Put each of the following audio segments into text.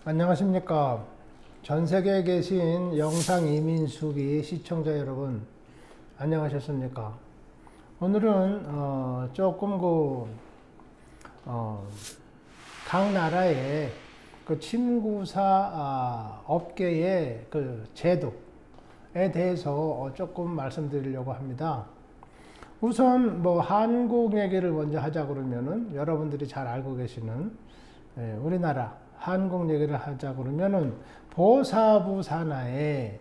안녕하십니까. 전 세계에 계신 영상 이민수기 시청자 여러분, 안녕하셨습니까? 오늘은 조금 각 나라의 그 침구사 업계의 그 제도에 대해서 조금 말씀드리려고 합니다. 우선 한국 얘기를 먼저 하자 그러면은 여러분들이 잘 알고 계시는 우리나라 한국 얘기를 하자 그러면은 보사부 산하에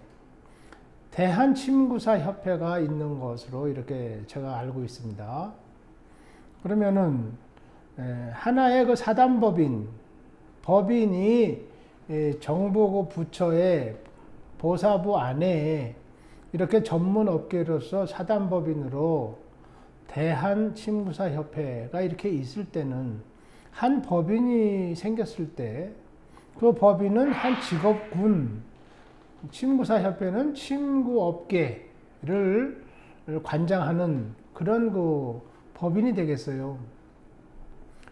대한침구사협회가 있는 것으로 이렇게 제가 알고 있습니다. 그러면은 하나의 그 법인이 정부고 부처의 보사부 안에 이렇게 전문 업계로서 사단법인으로 대한침구사협회가 이렇게 있을 때는 한 법인이 생겼을 때 그 법인은 한 직업군, 침구사협회는 침구업계를 관장하는 그런 그 법인이 되겠어요.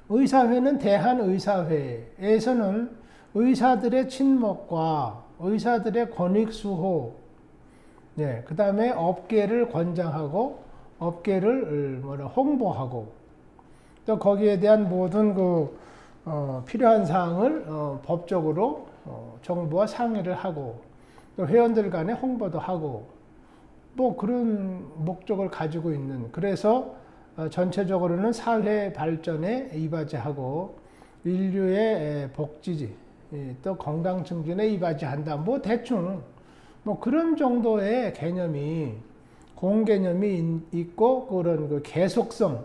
의사회는 대한의사회에서는 의사들의 친목과 의사들의 권익수호, 그 다음에 업계를 권장하고 업계를 홍보하고 또 거기에 대한 모든 필요한 사항을 법적으로 정부와 상의를 하고 또 회원들 간에 홍보도 하고 그런 목적을 가지고 있는, 그래서 전체적으로는 사회 발전에 이바지하고 인류의 복지 또 건강 증진에 이바지한다. 대충 그런 정도의 개념이 공개념이 있고 그런 그 계속성,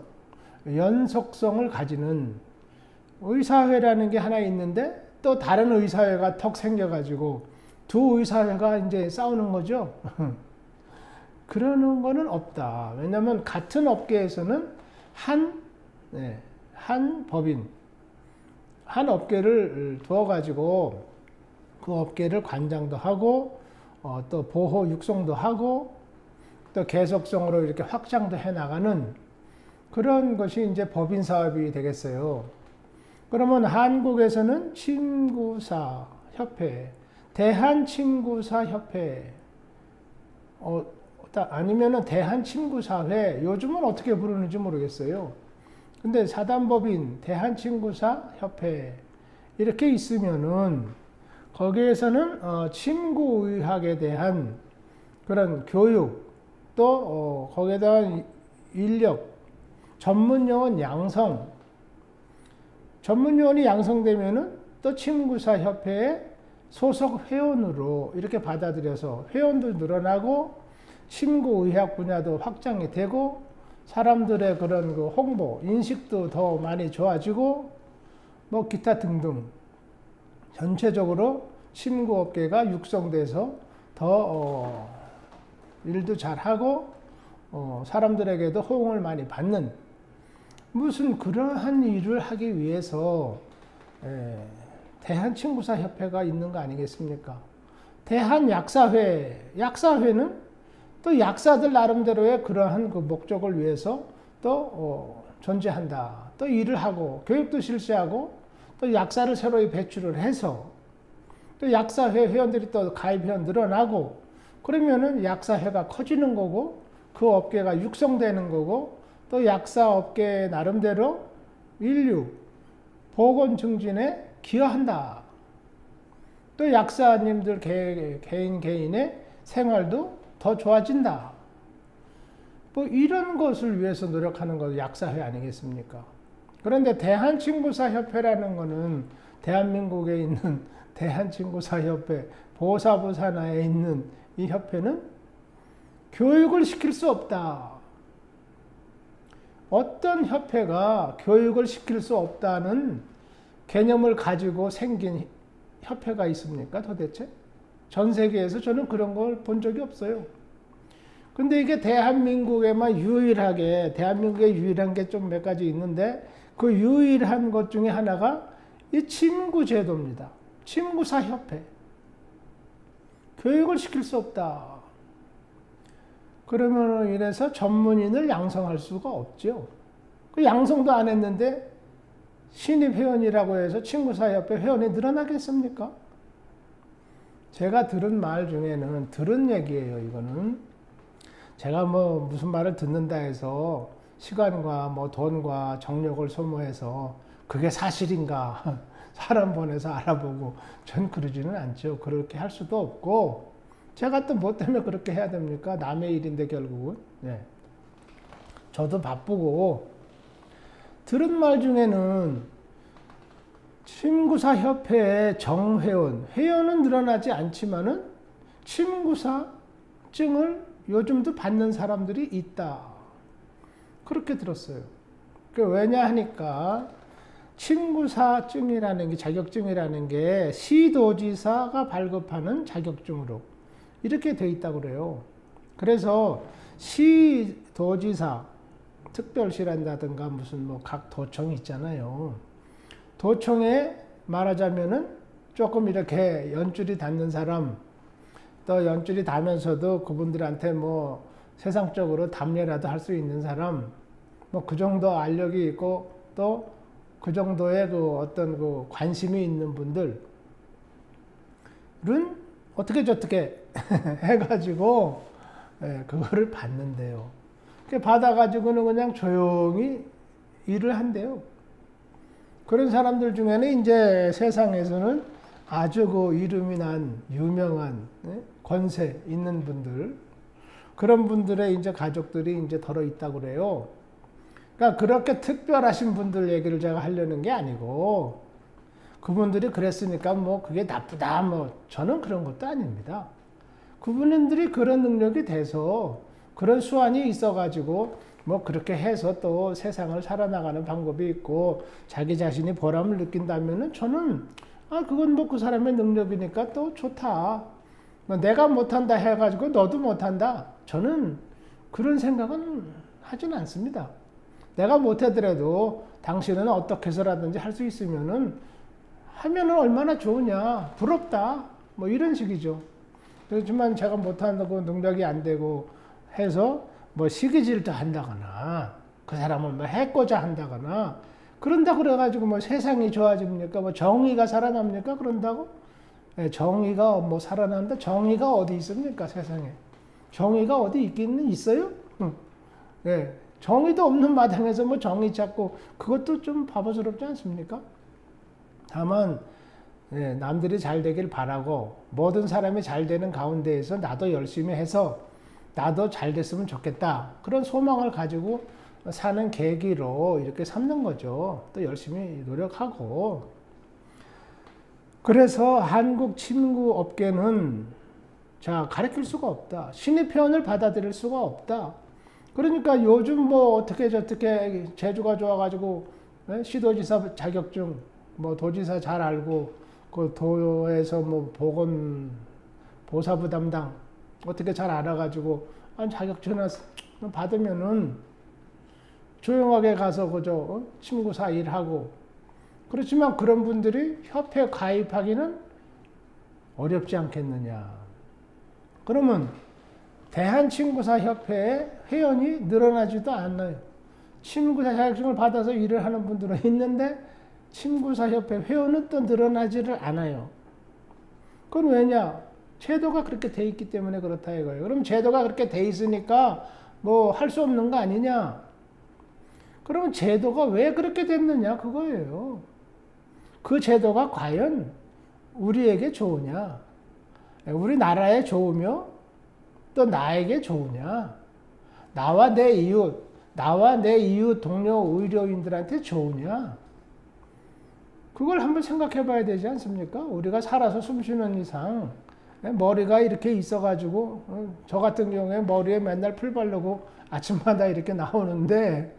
연속성을 가지는 의사회라는 게 하나 있는데 또 다른 의사회가 턱 생겨가지고 두 의사회가 이제 싸우는 거죠. 그러는 거는 없다. 왜냐하면 같은 업계에서는 한 법인, 한 업계를 두어가지고 그 업계를 관장도 하고 또 보호 육성도 하고 또 계속성으로 이렇게 확장도 해나가는 그런 것이 이제 법인 사업이 되겠어요. 그러면 한국에서는 침구사협회, 대한침구사협회, 아니면은 대한침구사회, 요즘은 어떻게 부르는지 모르겠어요. 근데 사단법인, 대한침구사협회, 이렇게 있으면은 거기에서는 침구의학에 대한 그런 교육, 또 거기에 대한 인력, 전문요원 양성, 전문요원이 양성되면은 또 침구사협회의 소속 회원으로 이렇게 받아들여서 회원도 늘어나고 침구의학 분야도 확장이 되고 사람들의 그런 그 홍보, 인식도 더 많이 좋아지고 기타 등등 전체적으로 침구업계가 육성돼서 더 일도 잘하고 사람들에게도 호응을 많이 받는 무슨 그러한 일을 하기 위해서 대한침구사협회가 있는 거 아니겠습니까? 약사회는 또 약사들 나름대로의 그러한 그 목적을 위해서 또 존재한다. 또 일을 하고 교육도 실시하고 또 약사를 새로 배출을 해서 또 약사회 회원들이 또 가입회원 늘어나고 그러면은 약사회가 커지는 거고 그 업계가 육성되는 거고 또 약사업계 나름대로 인류 보건 증진에 기여한다. 또 약사님들 개인의 생활도 더 좋아진다. 이런 것을 위해서 노력하는 것 약사회 아니겠습니까? 그런데 대한침구사협회라는 거는 대한민국에 있는 대한침구사협회 보사부 산하에 있는 이 협회는 교육을 시킬 수 없다. 어떤 협회가 교육을 시킬 수 없다는 개념을 가지고 생긴 협회가 있습니까, 도대체? 전 세계에서 저는 그런 걸 본 적이 없어요. 근데 이게 대한민국에 유일한 게 좀 몇 가지 있는데 그 유일한 것 중에 하나가 이 침구제도입니다. 침구사협회. 교육을 시킬 수 없다. 그러면 이래서 전문인을 양성할 수가 없죠. 그 양성도 안 했는데 신입 회원이라고 해서 친구사협회 회원이 늘어나겠습니까? 제가 들은 말 중에는, 들은 얘기예요, 이거는. 제가 뭐 무슨 말을 듣는다 해서 시간과 뭐 돈과 정력을 소모해서 그게 사실인가 사람 보내서 알아보고, 전 그러지는 않죠. 그렇게 할 수도 없고, 제가 또 뭐 때문에 그렇게 해야 됩니까? 남의 일인데 결국은. 네. 저도 바쁘고. 들은 말 중에는 친구사협회의 정회원, 회원은 늘어나지 않지만은 친구사증을 요즘도 받는 사람들이 있다. 그렇게 들었어요. 왜냐 하니까 친구사증이라는 게, 자격증이라는 게 시도지사가 발급하는 자격증으로 이렇게 돼 있다고 그래요. 그래서 시도지사, 특별시란다든가 무슨 뭐 각 도청이 있잖아요. 도청에 말하자면은 조금 이렇게 연줄이 닿는 사람, 또 연줄이 닿으면서도 그분들한테 뭐 세상적으로 답례라도 할 수 있는 사람, 뭐 그 정도 알력이 있고 또 그 정도의 그 어떤 그 관심이 있는 분들은 어떻게 저떻게 해가지고 그거를 받는데요. 받아가지고는 그냥 조용히 일을 한대요. 그런 사람들 중에는 이제 세상에서는 아주 그 이름이 난 유명한 권세 있는 분들, 그런 분들의 이제 가족들이 이제 덜어 있다고 그래요. 그러니까 그렇게 특별하신 분들 얘기를 제가 하려는 게 아니고, 그분들이 그랬으니까 뭐 그게 나쁘다, 뭐 저는 그런 것도 아닙니다. 그분들이 그런 능력이 돼서, 그런 수완이 있어가지고 뭐 그렇게 해서 또 세상을 살아나가는 방법이 있고 자기 자신이 보람을 느낀다면은 저는 그건 뭐 그 사람의 능력이니까 또 좋다. 뭐 내가 못한다 해가지고 너도 못한다. 저는 그런 생각은 하진 않습니다. 내가 못하더라도 당신은 어떻게 해서라든지 할 수 있으면은 하면은 얼마나 좋으냐. 부럽다. 뭐 이런 식이죠. 그렇지만 제가 못한다고 능력이 안 되고 해서 뭐 시기질도 한다거나 그 사람을 뭐 해코자 한다거나 그런다 그래가지고 뭐 세상이 좋아집니까? 뭐 정의가 살아납니까? 그런다고? 정의가 뭐 살아난다? 정의가 어디 있습니까? 세상에. 정의가 어디 있기는 있어요? 예. 정의도 없는 마당에서 뭐 정의 찾고 그것도 좀 바보스럽지 않습니까? 다만 남들이 잘 되길 바라고 모든 사람이 잘 되는 가운데에서 나도 열심히 해서 나도 잘 됐으면 좋겠다. 그런 소망을 가지고 사는 계기로 이렇게 삼는 거죠. 또 열심히 노력하고. 그래서 한국 친구 업계는 가르칠 수가 없다. 신입회원을 받아들일 수가 없다. 그러니까 요즘 뭐 어떻게 저떻게 제주가 좋아가지고 시도지사 자격증, 뭐 도지사 잘 알고 그 도에서 뭐 보사부 담당 어떻게 잘 알아가지고 자격증 받으면은 조용하게 가서 그저 친구사 일하고. 그렇지만 그런 분들이 협회 가입하기는 어렵지 않겠느냐. 그러면 대한친구사협회에 회원이 늘어나지도 않아요. 친구사 자격증을 받아서 일을 하는 분들은 있는데 친구사협회 회원은 또 늘어나지를 않아요. 그건 왜냐? 제도가 그렇게 돼 있기 때문에 그렇다 이거예요. 그럼 제도가 그렇게 돼 있으니까 뭐 할 수 없는 거 아니냐? 그러면 제도가 왜 그렇게 됐느냐? 그거예요. 그 제도가 과연 우리에게 좋으냐? 우리나라에 좋으며 또 나에게 좋으냐? 나와 내 이웃 동료 의료인들한테 좋으냐? 그걸 한번 생각해 봐야 되지 않습니까? 우리가 살아서 숨 쉬는 이상 머리가 이렇게 있어가지고 저 같은 경우에 머리에 맨날 풀 바르고 아침마다 이렇게 나오는데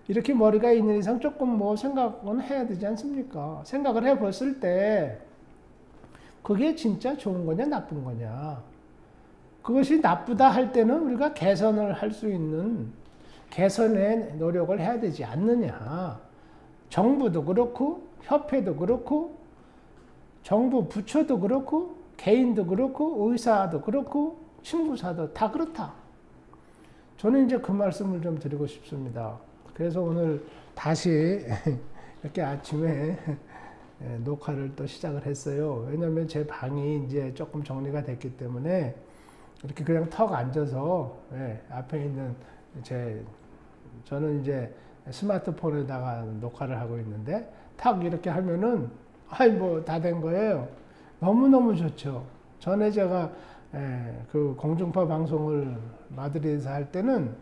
이렇게 머리가 있는 이상 조금 뭐 생각은 해야 되지 않습니까? 생각을 해봤을 때 그게 진짜 좋은 거냐 나쁜 거냐. 그것이 나쁘다 할 때는 우리가 개선을 할 수 있는 개선의 노력을 해야 되지 않느냐. 정부도 그렇고 협회도 그렇고 정부 부처도 그렇고 개인도 그렇고 의사도 그렇고 친구사도 다 그렇다. 저는 이제 그 말씀을 좀 드리고 싶습니다. 그래서 오늘 다시 이렇게 아침에 녹화를 또 시작을 했어요. 왜냐면 제 방이 이제 조금 정리가 됐기 때문에 이렇게 그냥 턱 앉아서 앞에 있는 저는 이제 스마트폰에다가 녹화를 하고 있는데 탁 이렇게 하면은 뭐 다 된 거예요. 너무너무 좋죠. 전에 제가 그 공중파 방송을 마드리드에서 할 때는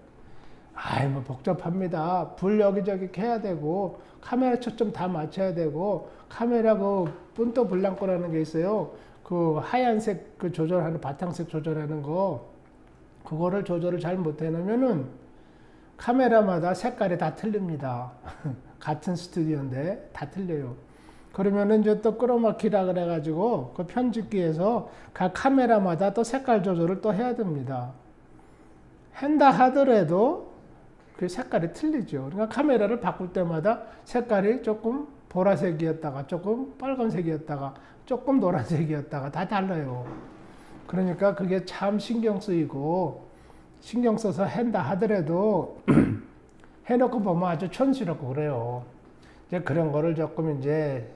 뭐 복잡합니다. 불 여기저기 켜야 되고 카메라 초점 다 맞춰야 되고 카메라 그 punto blanco라는 게 있어요. 그 하얀색 그 조절하는 바탕색 조절하는 거 그거를 조절을 잘 못해 놓으면은 카메라마다 색깔이 다 틀립니다. 같은 스튜디오인데 다 틀려요. 그러면은 이제 또 크로마키라 그래가지고 그 편집기에서 각 카메라마다 또 색깔 조절을 또 해야 됩니다. 한다 하더라도 그 색깔이 틀리죠. 그러니까 카메라를 바꿀 때마다 색깔이 조금 보라색이었다가 조금 빨간색이었다가 조금 노란색이었다가 다 달라요. 그러니까 그게 참 신경 쓰이고 신경 써서 한다 하더라도 해놓고 보면 아주 촌스럽고 그래요. 이제 그런 거를 조금 이제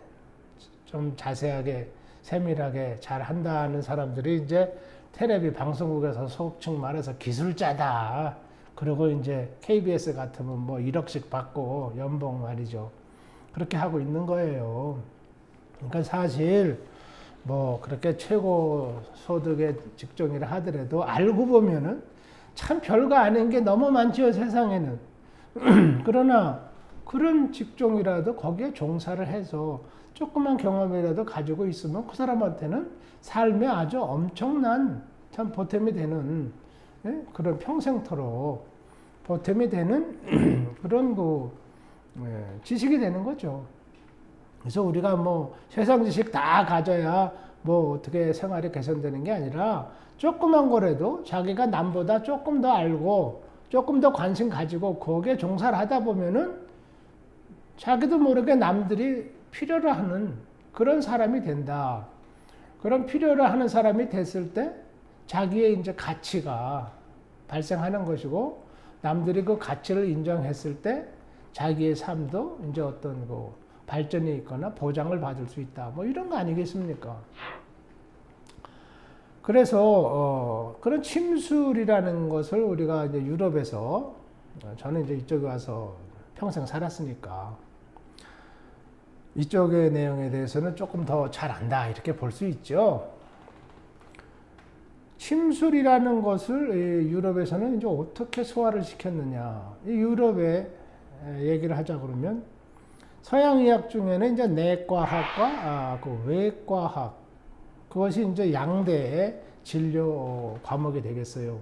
좀 자세하게 세밀하게 잘 한다는 사람들이 이제 텔레비 방송국에서 소극층 말해서 기술자다. 그리고 이제 KBS 같으면 뭐 1억씩 받고 연봉 말이죠. 그렇게 하고 있는 거예요. 그러니까 사실 뭐 그렇게 최고 소득의 직종이라 하더라도 알고 보면은 참 별거 아닌 게 너무 많지요, 세상에는. 그러나 그런 직종이라도 거기에 종사를 해서 조그만 경험이라도 가지고 있으면 그 사람한테는 삶에 아주 엄청난 참 보탬이 되는 그런 평생토록 보탬이 되는 그런 지식이 되는 거죠. 그래서 우리가 뭐 세상 지식 다 가져야 뭐 어떻게 생활이 개선되는 게 아니라 조그만 거라도 자기가 남보다 조금 더 알고 조금 더 관심 가지고 거기에 종사를 하다 보면은 자기도 모르게 남들이 필요로 하는 그런 사람이 된다. 그런 필요로 하는 사람이 됐을 때 자기의 이제 가치가 발생하는 것이고 남들이 그 가치를 인정했을 때 자기의 삶도 이제 어떤 그 발전이 있거나 보장을 받을 수 있다. 뭐 이런 거 아니겠습니까? 그래서 그런 침술이라는 것을 우리가 이제 유럽에서 저는 이제 이쪽에 와서 평생 살았으니까 이쪽의 내용에 대해서는 조금 더 잘 안다 이렇게 볼 수 있죠. 침술이라는 것을 유럽에서는 이제 어떻게 소화를 시켰느냐. 이 유럽의 얘기를 하자 그러면 서양의학 중에는 이제 내과학과 그 외과학 그것이 이제 양대의 진료 과목이 되겠어요.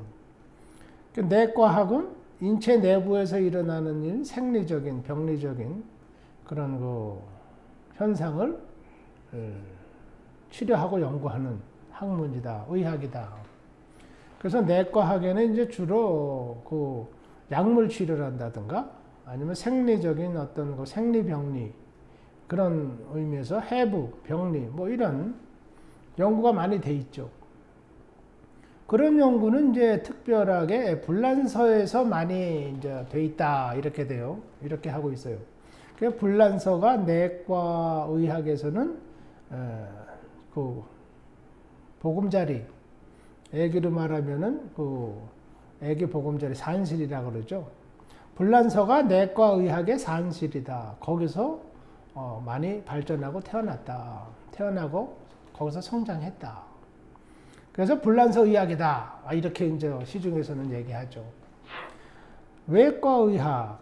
내과학은 인체 내부에서 일어나는 일, 생리적인, 병리적인 그런 그 현상을 치료하고 연구하는 학문이다, 의학이다. 그래서 내과학에는 이제 주로 그 약물 치료를 한다든가 아니면 생리적인 어떤 그 생리병리 그런 의미에서 해부, 병리 뭐 이런 연구가 많이 돼 있죠. 그런 연구는 이제 특별하게 불란서에서 많이 이제 돼 있다 이렇게 돼요. 이렇게 하고 있어요. 그 불란서가 내과 의학에서는 그 보금자리, 애기로 말하면은 그 애기 보금자리 산실이라고 그러죠. 불란서가 내과 의학의 산실이다. 거기서 많이 발전하고 태어났다. 태어나고 거기서 성장했다. 그래서 불란서 의학이다. 이렇게 이제 시중에서는 얘기하죠. 외과 의학,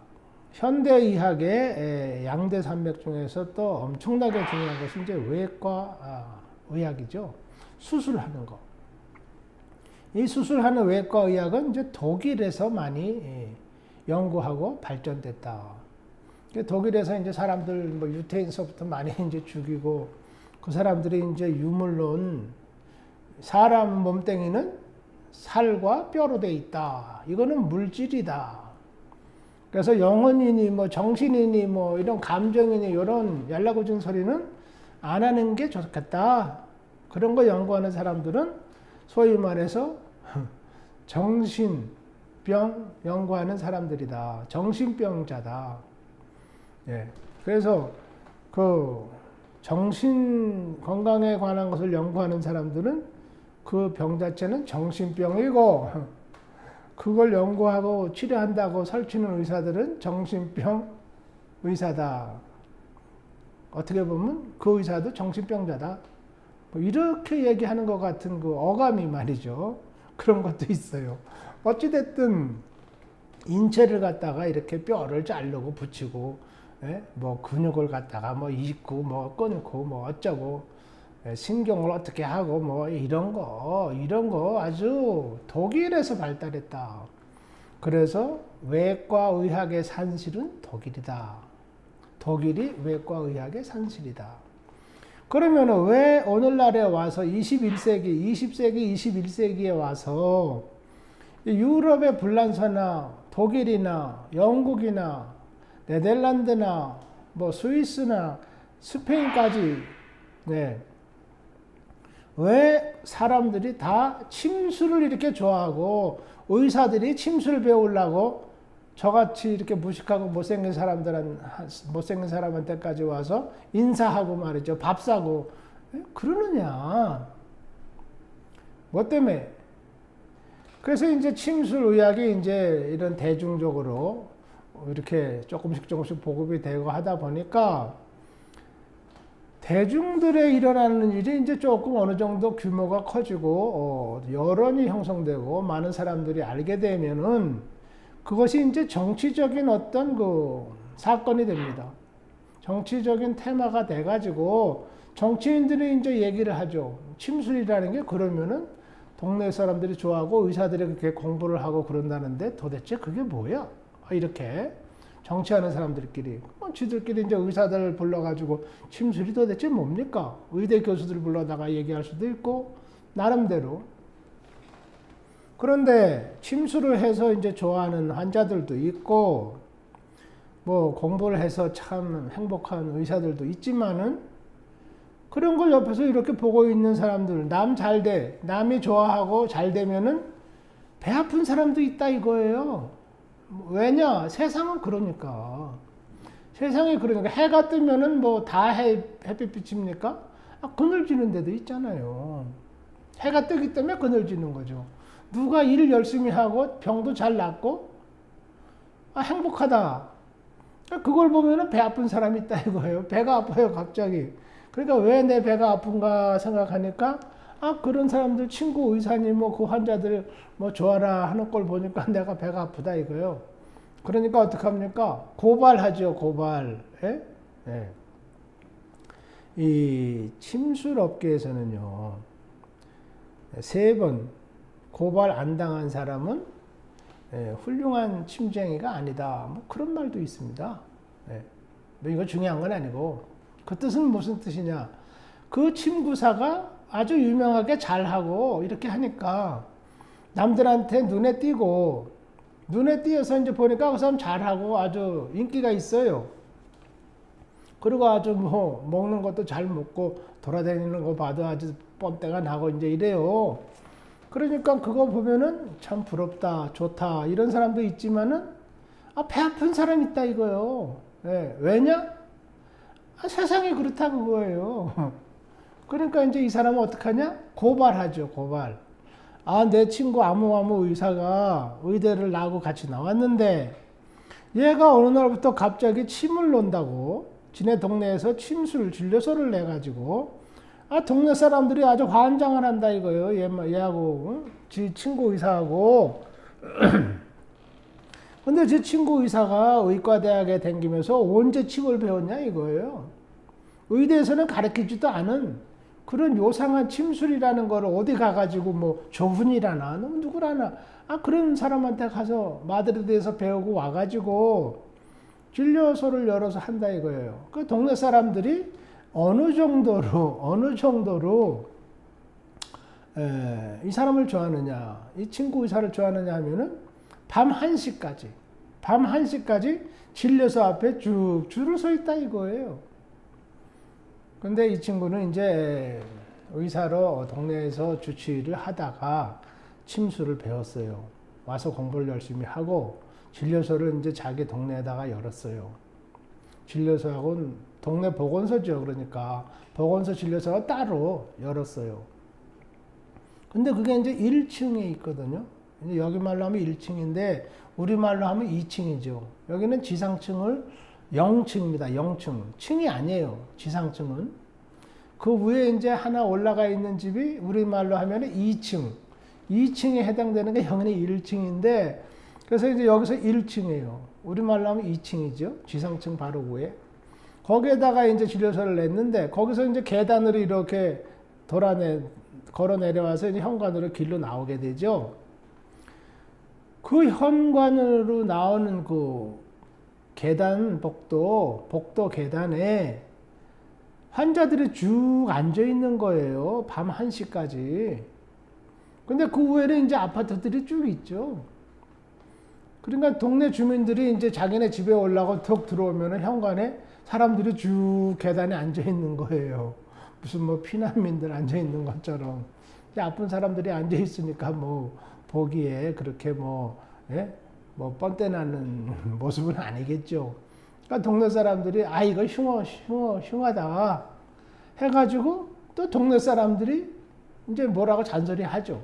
현대 의학의 양대 산맥 중에서 또 엄청나게 중요한 것이 이제 외과 의학이죠. 수술하는 거. 이 수술하는 외과 의학은 이제 독일에서 많이 연구하고 발전됐다. 독일에서 이제 사람들 뭐 유태인서부터 많이 이제 죽이고 그 사람들이 이제 유물론 사람 몸뚱이는 살과 뼈로 돼 있다. 이거는 물질이다. 그래서 영혼이니 뭐 정신이니 뭐 이런 감정이니 이런 연락오진 소리는 안 하는 게 좋겠다. 그런 거 연구하는 사람들은 소위 말해서 정신병 연구하는 사람들이다. 정신병자다. 예. 그래서 그 정신 건강에 관한 것을 연구하는 사람들은 그 병 자체는 정신병이고 그걸 연구하고 치료한다고 설치는 의사들은 정신병 의사다. 어떻게 보면 그 의사도 정신병자다. 뭐 이렇게 얘기하는 것 같은 그 어감이 말이죠. 그런 것도 있어요. 어찌됐든 인체를 갖다가 이렇게 뼈를 자르고 붙이고, 뭐 근육을 갖다가 뭐 잇고 뭐 끊고 뭐 어쩌고, 신경을 어떻게 하고 뭐 이런 거 아주 독일에서 발달했다. 그래서 외과 의학의 산실은 독일이다. 독일이 외과 의학의 산실이다. 그러면 왜 오늘날에 와서 21세기, 20세기, 21세기에 와서 유럽의 불란서나 독일이나 영국이나 네덜란드나 뭐 스위스나 스페인까지 왜 사람들이 다 침수를 이렇게 좋아하고 의사들이 침수를 배우려고 저같이 이렇게 무식하고 못생긴 사람한테까지 와서 인사하고 말이죠. 밥 사고 그러느냐. 뭐 때문에? 그래서 이제 침술의학이 이제 이런 대중적으로 이렇게 조금씩 보급이 되고 하다 보니까 대중들의 일어나는 일이 이제 조금 어느 정도 규모가 커지고 여론이 형성되고 많은 사람들이 알게 되면은 그것이 이제 정치적인 어떤 그 사건이 됩니다. 정치적인 테마가 돼가지고 정치인들이 이제 얘기를 하죠. 침술이라는 게 그러면은 동네 사람들이 좋아하고 의사들이 그렇게 공부를 하고 그런다는데 도대체 그게 뭐야? 이렇게 정치하는 사람들끼리 지들끼리 이제 의사들 불러가지고 침술이 도대체 뭡니까? 의대 교수들 불러다가 얘기할 수도 있고 나름대로. 그런데 침술을 해서 이제 좋아하는 환자들도 있고 뭐 공부를 해서 참 행복한 의사들도 있지만은 그런 걸 옆에서 이렇게 보고 있는 사람들, 남이 좋아하고 잘 되면은 배 아픈 사람도 있다 이거예요. 왜냐? 세상은 그러니까. 세상이 그러니까. 해가 뜨면은 뭐 다 햇빛 비칩니까? 그늘지는 데도 있잖아요. 해가 뜨기 때문에 그늘지는 거죠. 누가 일 열심히 하고 병도 잘 낫고 행복하다. 그걸 보면은 배 아픈 사람이 있다 이거예요. 배가 아파요 갑자기. 그러니까 왜 내 배가 아픈가 생각하니까 그런 사람들 친구 의사님 뭐 그 환자들 뭐 좋아라 하는 걸 보니까 내가 배가 아프다 이거요. 그러니까 어떡합니까? 고발하죠, 고발. 예? 이 침술업계에서는요, 3번 고발 안 당한 사람은 훌륭한 침쟁이가 아니다. 뭐 그런 말도 있습니다. 뭐 이거 중요한 건 아니고 그 뜻은 무슨 뜻이냐? 그 침구사가 아주 유명하게 잘하고 이렇게 하니까 남들한테 눈에 띄어서 이제 보니까 그 사람 잘하고 아주 인기가 있어요. 그리고 아주 뭐 먹는 것도 잘 먹고 돌아다니는 거 봐도 아주 뻔때가 나고 이제 이래요. 그러니까 그거 보면은 참 부럽다, 좋다 이런 사람도 있지만은 배 아픈 사람 있다 이거요. 왜냐? 세상이 그렇다 그거예요. 그러니까 이제 이 사람은 어떡하냐? 고발하죠, 고발. 내 친구 아무 의사가 의대를 나하고 같이 나왔는데 얘가 어느 날부터 갑자기 침을 논다고 지네 동네에서 침술 진료소를 내가지고 동네 사람들이 아주 환장을 한다 이거예요. 얘하고 지 친구 의사하고. 근데 제 친구 의사가 의과대학에 다니면서 언제 침을 배웠냐 이거예요. 의대에서는 가르치지도 않은 그런 요상한 침술이라는 거를 어디 가가지고 뭐 조훈이라나 누구라나 그런 사람한테 가서 마드리드에서 배우고 와가지고 진료소를 열어서 한다 이거예요. 그 동네 사람들이 어느 정도로 이 사람을 좋아하느냐, 이 친구 의사를 좋아하느냐 하면은 밤 1시까지 진료소 앞에 쭉 줄을 서 있다 이거예요. 근데 이 친구는 이제 의사로 동네에서 주치의를 하다가 침술을 배웠어요. 와서 공부를 열심히 하고 진료소를 이제 자기 동네에다가 열었어요. 진료소하고는 동네 보건소죠. 그러니까 보건소 진료소가 따로 열었어요. 근데 그게 이제 1층에 있거든요. 이제 여기 말로 하면 1층인데 우리 말로 하면 2층이죠. 여기는 지상층을 0층입니다. 0층. 층이 아니에요. 지상층은. 그 위에 이제 하나 올라가 있는 집이 우리 말로 하면 2층. 2층에 해당되는 게 영원히 1층인데 그래서 이제 여기서 1층이에요. 우리 말로 하면 2층이죠. 지상층 바로 위에. 거기에다가 이제 진료소를 냈는데 거기서 이제 계단으로 이렇게 걸어 내려와서 이제 현관으로 길로 나오게 되죠. 그 현관으로 나오는 그 계단 복도 계단에 환자들이 쭉 앉아 있는 거예요. 밤 1시까지. 근데 그 후에는 이제 아파트들이 쭉 있죠. 그러니까 동네 주민들이 이제 자기네 집에 올라가고 턱 들어오면은 현관에 사람들이 쭉 계단에 앉아 있는 거예요. 무슨 뭐 피난민들 앉아 있는 것처럼. 아픈 사람들이 앉아 있으니까 뭐 보기에 그렇게 뭐, 예? 뭐 뻔때 나는 모습은 아니겠죠. 그러니까 동네 사람들이 아 이거 흉하다 해가지고 또 동네 사람들이 이제 뭐라고 잔소리 하죠.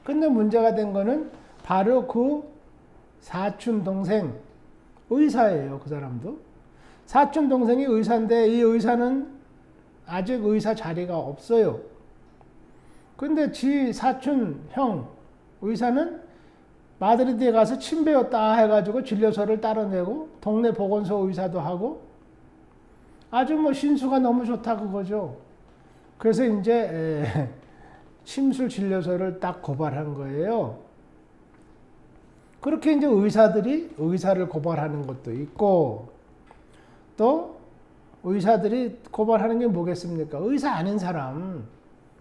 근데 문제가 된 거는 바로 그 사촌 동생 의사예요. 그 사람도 사촌 동생이 의사인데 이 의사는 아직 의사 자리가 없어요. 근데 지 사촌 형 의사는 마드리드에 가서 침 배웠다 해가지고 진료소를 따로내고 동네 보건소 의사도 하고 아주 뭐 신수가 너무 좋다 그거죠. 그래서 이제 침술 진료소를 딱 고발한 거예요. 그렇게 이제 의사들이 의사를 고발하는 것도 있고 또 의사들이 고발하는 게 뭐겠습니까? 의사 아닌 사람,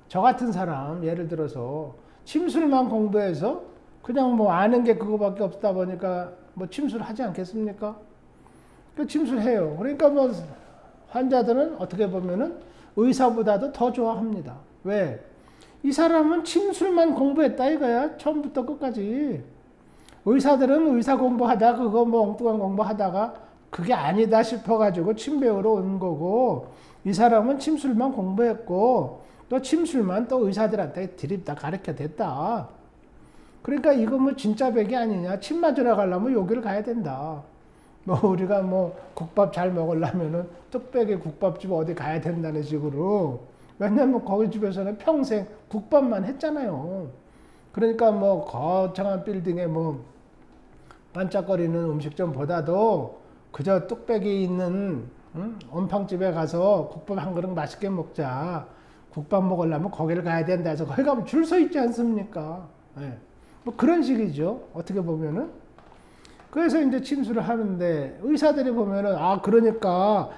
저 같은 사람 예를 들어서 침술만 공부해서 그냥 뭐 아는 게 그거밖에 없다 보니까 뭐 침술하지 않겠습니까? 그 침술해요. 그러니까 뭐 환자들은 어떻게 보면은 의사보다도 더 좋아합니다. 왜? 이 사람은 침술만 공부했다 이거야. 처음부터 끝까지. 의사들은 의사 공부하다가 그거 뭐 엉뚱한 공부하다가 그게 아니다 싶어가지고 침 배우러 온 거고 이 사람은 침술만 공부했고 또 침술만 또 의사들한테 드립다 가르쳐 댔다. 그러니까 이거 뭐 진짜 백이 아니냐. 침 맞으러 가려면 여기를 가야 된다. 뭐 우리가 뭐 국밥 잘 먹으려면은 뚝배기 국밥집 어디 가야 된다는 식으로. 왜냐면 거기 집에서는 평생 국밥만 했잖아요. 그러니까 뭐 거창한 빌딩에 뭐 반짝거리는 음식점보다도 그저 뚝배기 있는 온팡집에 가서 국밥 한 그릇 맛있게 먹자. 국밥 먹으려면 거기를 가야 된다 해서 거기 가면 줄 서 있지 않습니까? 네. 뭐 그런 식이죠. 어떻게 보면은. 그래서 이제 침수를 하는데 의사들이 보면은 아 그러니까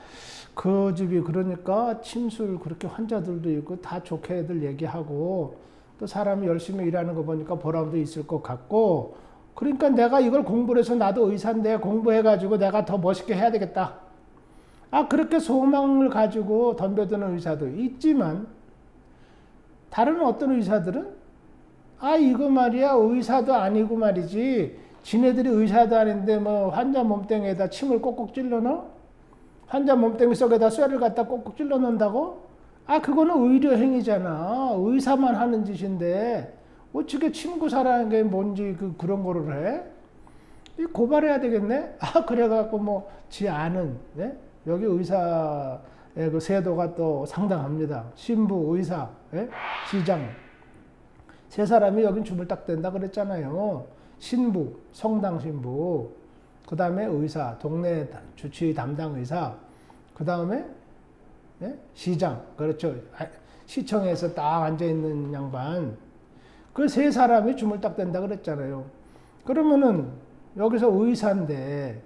그 집이 그러니까 침술 그렇게 환자들도 있고 다 좋게 애들 얘기하고 또 사람이 열심히 일하는 거 보니까 보람도 있을 것 같고 그러니까 내가 이걸 공부를 해서 나도 의사인데 공부해가지고 내가 더 멋있게 해야 되겠다. 아 그렇게 소망을 가지고 덤벼드는 의사도 있지만 다른 어떤 의사들은 아 이거 말이야 의사도 아니고 말이지 지네들이 의사도 아닌데 뭐 환자 몸뚱이에다 침을 꼭꼭 찔러 넣어? 환자 몸뚱이 속에다 쇠를 갖다 꼭꼭 찔러 넣는다고? 아 그거는 의료행위잖아. 의사만 하는 짓인데 어떻게 침구사라는 게 뭔지 그런 거를 해? 이 고발해야 되겠네? 아 그래갖고 뭐 지 아는 네? 여기 의사의 그 세도가 또 상당합니다. 신부, 의사, 예? 시장 세 사람이 여긴 주물딱댄다 그랬잖아요. 신부, 성당 신부, 그 다음에 의사, 동네 주치 담당 의사, 그 다음에 예? 시장, 그렇죠. 시청에서 딱 앉아있는 양반. 그 세 사람이 주물딱댄다 그랬잖아요. 그러면은 여기서 의사인데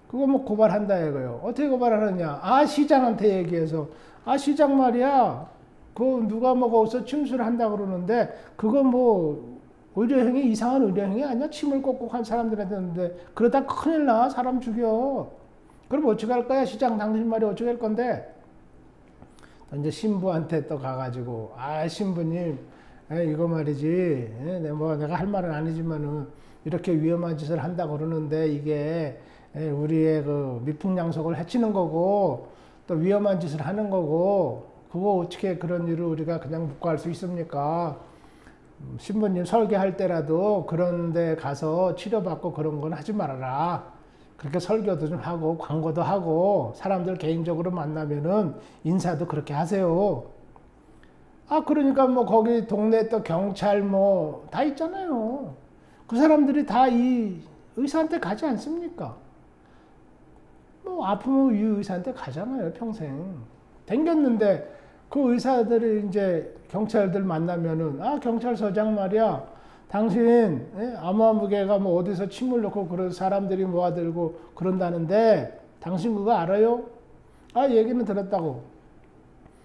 그거 뭐 고발한다 이거요. 어떻게 고발하느냐? 아 시장한테 얘기해서 아 시장 말이야. 그 누가 뭐 거기서 침수를 한다 그러는데 그거 뭐 의료행위 이상한 의료행위 아니야? 침을 꼭꼭 한 사람들한테 했는데 그러다 큰일 나. 사람 죽여. 그럼 어떻게 할 거야? 시장 당신 말이 어떻게 할 건데? 이제 신부한테 또 가가지고 아 신부님 이거 말이지 뭐 내가 할 말은 아니지만은 이렇게 위험한 짓을 한다고 그러는데 이게 예, 우리의 그 미풍양속을 해치는 거고 또 위험한 짓을 하는 거고 그거 어떻게 그런 일을 우리가 그냥 묵과할 수 있습니까? 신부님 설교할 때라도 그런 데 가서 치료받고 그런 건 하지 말아라. 그렇게 설교도 좀 하고 광고도 하고 사람들 개인적으로 만나면은 인사도 그렇게 하세요. 아, 그러니까 뭐 거기 동네 또 경찰 뭐 다 있잖아요. 그 사람들이 다 이 의사한테 가지 않습니까? 뭐 아프면 이 의사한테 가잖아요, 평생. 댕겼는데 그 의사들이 이제 경찰들 만나면은 아, 경찰서장 말이야. 당신 암호화무게가 뭐 어디서 침을 넣고 그런 사람들이 모아들고 그런다는데 당신 그거 알아요? 아, 얘기는 들었다고.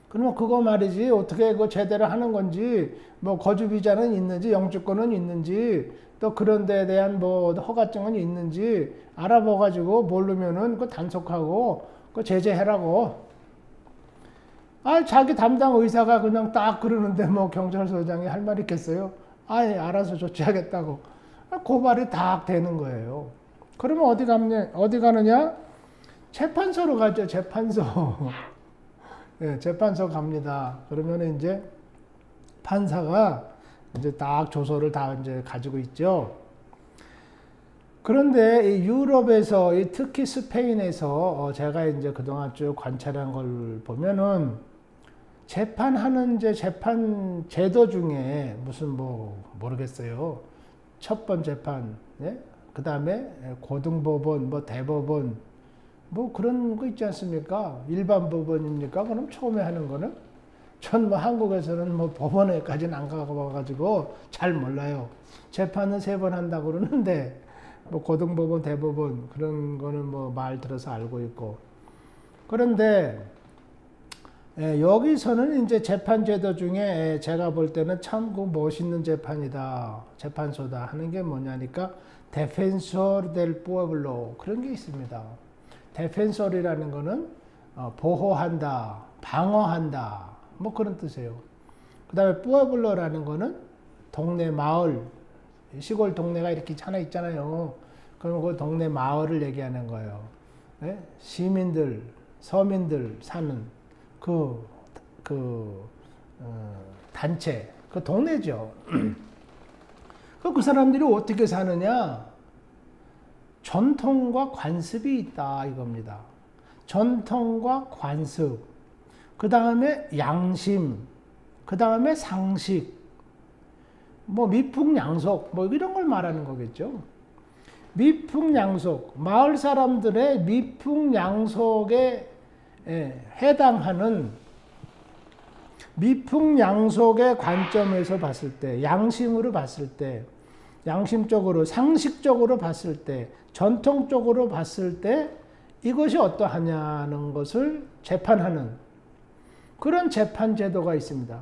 그러면 그거 말이지 어떻게 그거 제대로 하는 건지 뭐 거주 비자는 있는지 영주권은 있는지 또 그런 데에 대한 뭐 허가증은 있는지 알아봐 가지고 모르면은 그 단속하고 그 제재해라고. 아, 자기 담당 의사가 그냥 딱 그러는데 뭐 경찰서장이 할 말 있겠어요? 아예 알아서 조치하겠다고. 고발이 딱 되는 거예요. 그러면 어디 가느냐? 재판소로 가죠, 재판소. 네, 재판소 갑니다. 그러면 이제 판사가 이제 딱 조서를 다 이제 가지고 있죠. 그런데 이 유럽에서, 특히 스페인에서 제가 이제 그동안 쭉 관찰한 걸 보면은 재판하는 이제 재판 제도 중에 무슨 뭐 모르겠어요. 첫 번 재판, 네? 그 다음에 고등법원, 뭐 대법원, 뭐 그런 거 있지 않습니까? 일반 법원입니까? 그럼 처음에 하는 거는? 전 뭐 한국에서는 뭐 법원에까지는 안 가봐가지고 잘 몰라요. 재판은 3번 한다고 그러는데 뭐 고등법원, 대법원 그런 거는 뭐 말 들어서 알고 있고. 그런데 여기서는 이제 재판 제도 중에 제가 볼 때는 참 그 멋있는 재판이다, 재판소다 하는 게 뭐냐니까 Defensor del Pueblo 그런 게 있습니다. Defensor이라는 거는 보호한다, 방어한다 뭐 그런 뜻이에요. 그 다음에 Pueblo라는 거는 동네 마을, 시골 동네가 이렇게 하나 있잖아요. 그럼 그 동네 마을을 얘기하는 거예요. 네? 시민들, 서민들 사는 단체, 그 동네죠. 그 사람들이 어떻게 사느냐? 전통과 관습이 있다 이겁니다. 전통과 관습, 그 다음에 양심, 그 다음에 상식, 뭐 미풍양속, 뭐 이런 걸 말하는 거겠죠. 미풍양속, 마을 사람들의 미풍양속에 해당하는 미풍양속의 관점에서 봤을 때, 양심으로 봤을 때, 양심적으로, 상식적으로 봤을 때, 전통적으로 봤을 때 이것이 어떠하냐는 것을 재판하는 그런 재판 제도가 있습니다.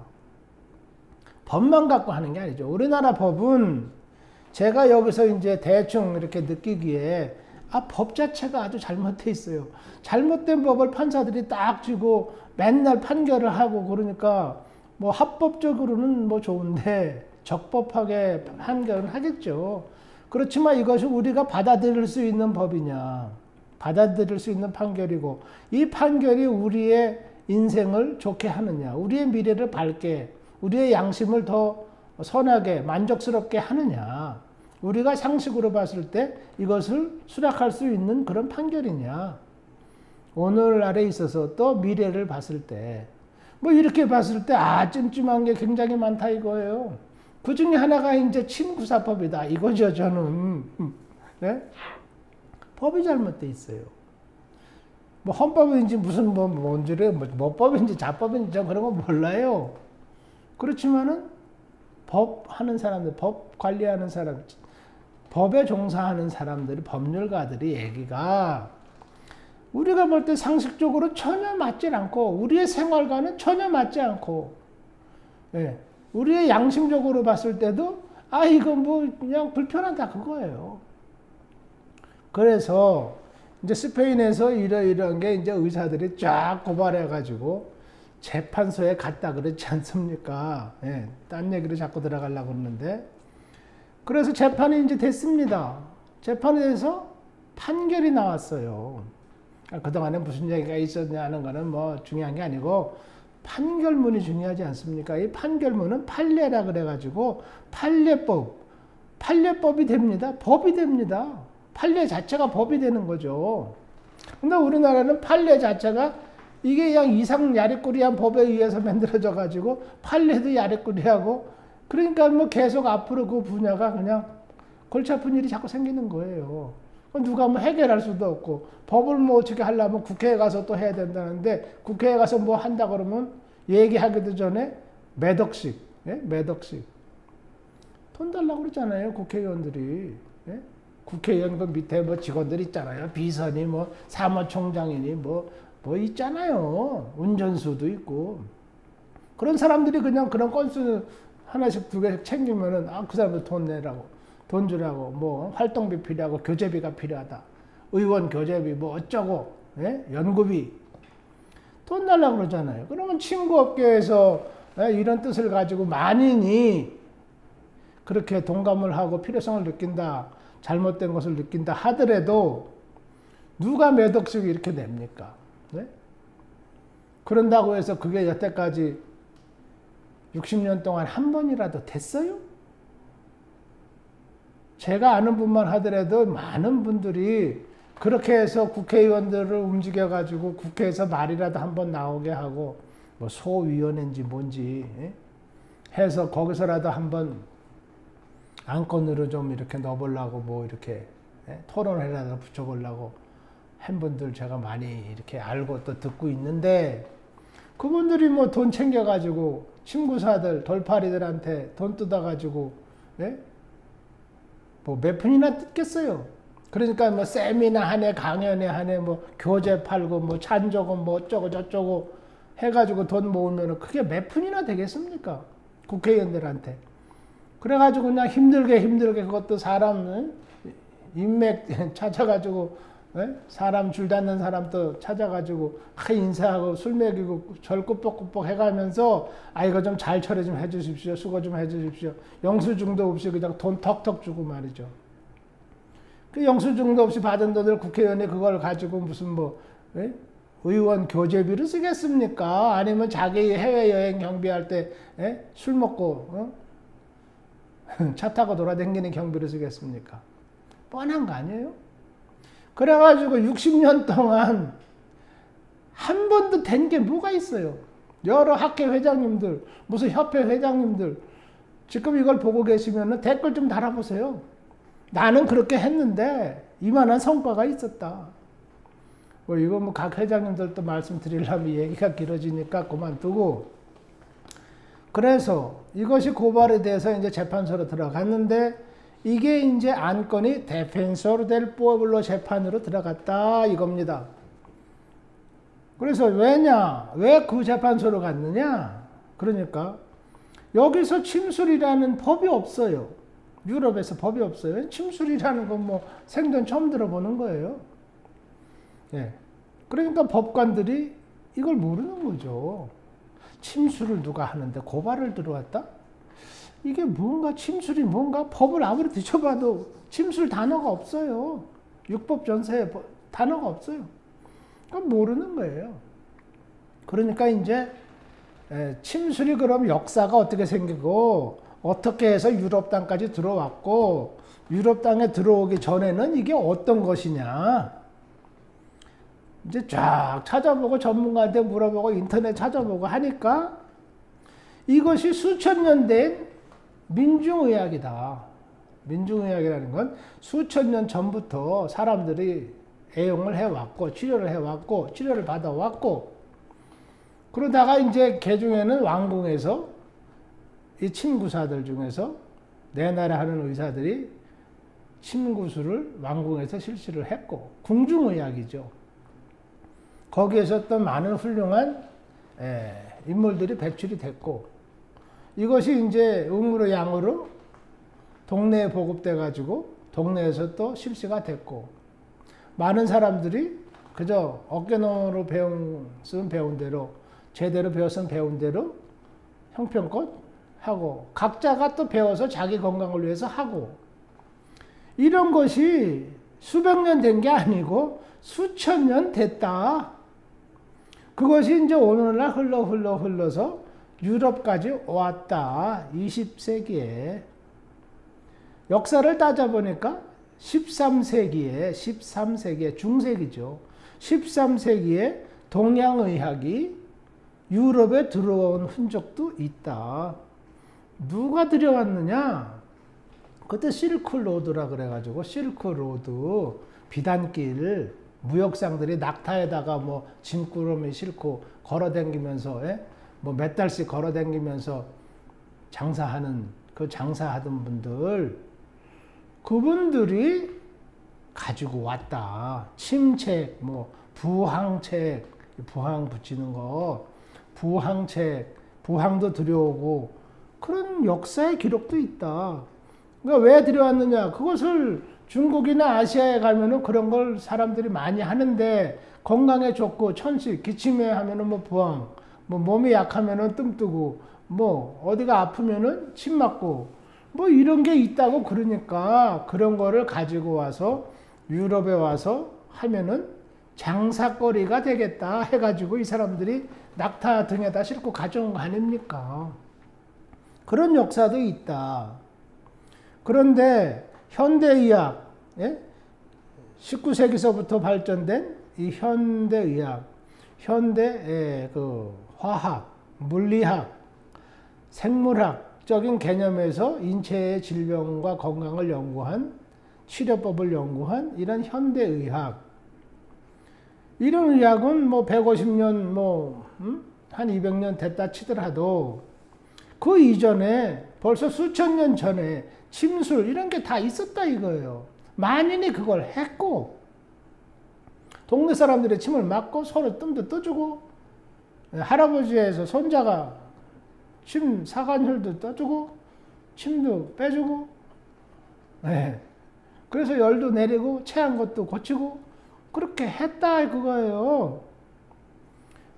법만 갖고 하는 게 아니죠. 우리나라 법은 제가 여기서 이제 대충 이렇게 느끼기에 법 자체가 아주 잘못되어 있어요. 잘못된 법을 판사들이 딱 쥐고 맨날 판결을 하고 그러니까 뭐 합법적으로는 뭐 좋은데 적법하게 판결은 하겠죠. 그렇지만 이것이 우리가 받아들일 수 있는 법이냐, 받아들일 수 있는 판결이고 이 판결이 우리의 인생을 좋게 하느냐, 우리의 미래를 밝게, 우리의 양심을 더 선하게 만족스럽게 하느냐, 우리가 상식으로 봤을 때 이것을 수락할 수 있는 그런 판결이냐, 오늘날에 있어서 또 미래를 봤을 때 뭐 이렇게 봤을 때 찜찜한 게 굉장히 많다 이거예요. 그 중에 하나가 이제 친구사법이다 이거죠. 저는 네? 법이 잘못돼 있어요. 뭐 헌법인지 무슨 뭔지를 뭐 법인지 자법인지 저 그런 거 몰라요. 그렇지만은 법 하는 사람들, 법 관리하는 사람, 법에 종사하는 사람들이, 법률가들이 얘기가 우리가 볼 때 상식적으로 전혀 맞지 않고 우리의 생활과는 전혀 맞지 않고 우리의 양심적으로 봤을 때도 이거 뭐 그냥 불편하다 그거예요. 그래서 이제 스페인에서 이런 게 이제 의사들이 쫙 고발해가지고 재판소에 갔다 그랬지 않습니까? 딴 얘기를 자꾸 들어가려고 그러는데. 그래서 재판이 이제 됐습니다. 재판에 대해서 판결이 나왔어요. 그동안에 무슨 얘기가 있었냐는 거는 뭐 중요한 게 아니고 판결문이 중요하지 않습니까? 이 판결문은 판례라 그래가지고 판례법이 됩니다. 법이 됩니다. 판례 자체가 법이 되는 거죠. 근데 우리나라는 판례 자체가 이게 그냥 이상 야리꾸리한 법에 의해서 만들어져 가지고 판례도 야리꾸리하고 그러니까 뭐 계속 앞으로 그 분야가 그냥 골치 아픈 일이 자꾸 생기는 거예요. 누가 뭐 해결할 수도 없고 법을 뭐 어떻게 하려면 국회에 가서 또 해야 된다는데 국회에 가서 뭐 한다 그러면 얘기하기도 전에 몇 억씩 돈 달라고 그러잖아요. 국회의원들이. 국회의원 그 밑에 뭐 직원들 있잖아요. 비서니 뭐 사무총장이니 뭐 있잖아요. 운전수도 있고. 그런 사람들이 그냥 그런 건수 하나씩 두 개씩 챙기면은 그 사람들 돈 내라고. 돈 주라고. 뭐 활동비 필요하고 교재비가 필요하다. 의원 교재비 뭐 어쩌고. 연구비. 돈 달라고 그러잖아요. 그러면 친구업계에서 이런 뜻을 가지고 만인이 그렇게 동감을 하고 필요성을 느낀다. 잘못된 것을 느낀다 하더라도 누가 몇 억씩 이렇게 냅니까? 네? 그런다고 해서 그게 여태까지 60년 동안 한 번이라도 됐어요? 제가 아는 분만 하더라도 많은 분들이 그렇게 해서 국회의원들을 움직여가지고 국회에서 말이라도 한번 나오게 하고 뭐 소위원회인지 뭔지 해서 거기서라도 한번 안건으로 좀 이렇게 넣어보려고 뭐 이렇게 토론회라도 붙여보려고 한 분들 제가 많이 이렇게 알고 또 듣고 있는데 그분들이 뭐 돈 챙겨가지고 친구사들 돌팔이들한테 돈 뜯어가지고 뭐 몇 푼이나 뜯겠어요. 그러니까 뭐 세미나 하네 강연회 하네 뭐 교재 팔고 뭐 찬조금 뭐 어쩌고 저쩌고 해가지고 돈 모으면 그게 몇 푼이나 되겠습니까? 국회의원들한테. 그래가지고 그냥 힘들게 그것도 사람 인맥 찾아가지고 사람 줄 닫는 사람도 찾아가지고 인사하고 술 먹이고 절 꾸벅꾸벅 해가면서 이거 좀 잘 처리 좀 해주십시오. 수고 좀 해주십시오. 영수증도 없이 그냥 돈 턱턱 주고 말이죠. 그 영수증도 없이 받은 돈을 국회의원이 그걸 가지고 무슨 뭐 의원 교재비를 쓰겠습니까? 아니면 자기 해외여행 경비할 때 술 먹고 차 타고 돌아다니는 경비를 쓰겠습니까? 뻔한 거 아니에요? 그래가지고 60년 동안 한 번도 된 게 뭐가 있어요? 여러 학회 회장님들, 무슨 협회 회장님들, 지금 이걸 보고 계시면 댓글 좀 달아보세요. 나는 그렇게 했는데 이만한 성과가 있었다. 뭐 이거 뭐 각 회장님들도 말씀드리려면 얘기가 길어지니까 그만두고. 그래서 이것이 고발에 대해서 이제 재판소로 들어갔는데 이게 이제 안건이 데펜서로 될 pueblo 재판으로 들어갔다 이겁니다. 그래서 왜 그 재판소로 갔느냐? 그러니까 여기서 침술이라는 법이 없어요. 유럽에서 법이 없어요. 침술이라는 건 뭐 생전 처음 들어보는 거예요. 그러니까 법관들이 이걸 모르는 거죠. 침술을 누가 하는데 고발을 들어왔다? 이게 뭔가 침술이 뭔가 법을 아무리 뒤져봐도 침술 단어가 없어요. 육법 전세에 단어가 없어요. 그건 모르는 거예요. 그러니까 이제 침술이 그럼 역사가 어떻게 생기고 어떻게 해서 유럽 땅까지 들어왔고 유럽 땅에 들어오기 전에는 이게 어떤 것이냐. 이제 쫙 찾아보고 전문가한테 물어보고 인터넷 찾아보고 하니까 이것이 수천 년 된 민중의학이다. 민중의학이라는 건 수천 년 전부터 사람들이 애용을 해왔고 치료를 해왔고 치료를 받아왔고 그러다가 이제 개중에는 왕궁에서 이 침구사들 중에서 내 나라 하는 의사들이 침구술을 왕궁에서 실시를 했고 궁중의학이죠. 거기에서 또 많은 훌륭한 인물들이 배출이 됐고 이것이 이제 음으로 양으로 동네에 보급돼 가지고 동네에서 또 실시가 됐고 많은 사람들이 그저 어깨너머로 배운 대로 제대로 배웠으면 배운 대로 형편껏 하고 각자가 또 배워서 자기 건강을 위해서 하고 이런 것이 수백 년 된 게 아니고 수천 년 됐다. 그것이 이제 오늘날 흘러서 유럽까지 왔다. 20세기에. 역사를 따져보니까 13세기에 중세기죠. 13세기에 동양의학이 유럽에 들어온 흔적도 있다. 누가 들여왔느냐? 그때 실크로드라 그래가지고 실크로드 비단길 무역상들이 낙타에다가 뭐 짐꾸러미 싣고 걸어다니면서 뭐 몇 달씩 걸어다니면서 장사하는 그 장사하던 분들 그분들이 가지고 왔다. 침책 뭐 부항책 부항 붙이는 거 부항책 부항도 들여오고 그런 역사의 기록도 있다. 그러니까 왜 들여왔느냐? 그것을 중국이나 아시아에 가면은 그런 걸 사람들이 많이 하는데 건강에 좋고 천식, 기침에 하면은 뭐 부항, 뭐 몸이 약하면은 뜸 뜨고 뭐 어디가 아프면은 침 맞고 뭐 이런 게 있다고 그러니까 그런 거를 가지고 와서 유럽에 와서 하면은 장사거리가 되겠다 해가지고 이 사람들이 낙타 등에다 싣고 가져온 거 아닙니까? 그런 역사도 있다. 그런데 현대의학, 19세기서부터 발전된 이 현대의학, 현대 그 화학, 물리학, 생물학적인 개념에서 인체의 질병과 건강을 연구한 치료법을 연구한 이런 현대의학, 이런 의학은 뭐 150년 한 200년 됐다 치더라도 그 이전에 벌써 수천 년 전에 침술 이런 게 다 있었다 이거예요. 만인이 그걸 했고 동네 사람들의 침을 맞고 서로 뜸도 떠주고 할아버지에서 손자가 침 사간혈도 떠주고 침도 빼주고 그래서 열도 내리고 체한 것도 고치고 그렇게 했다 그거예요.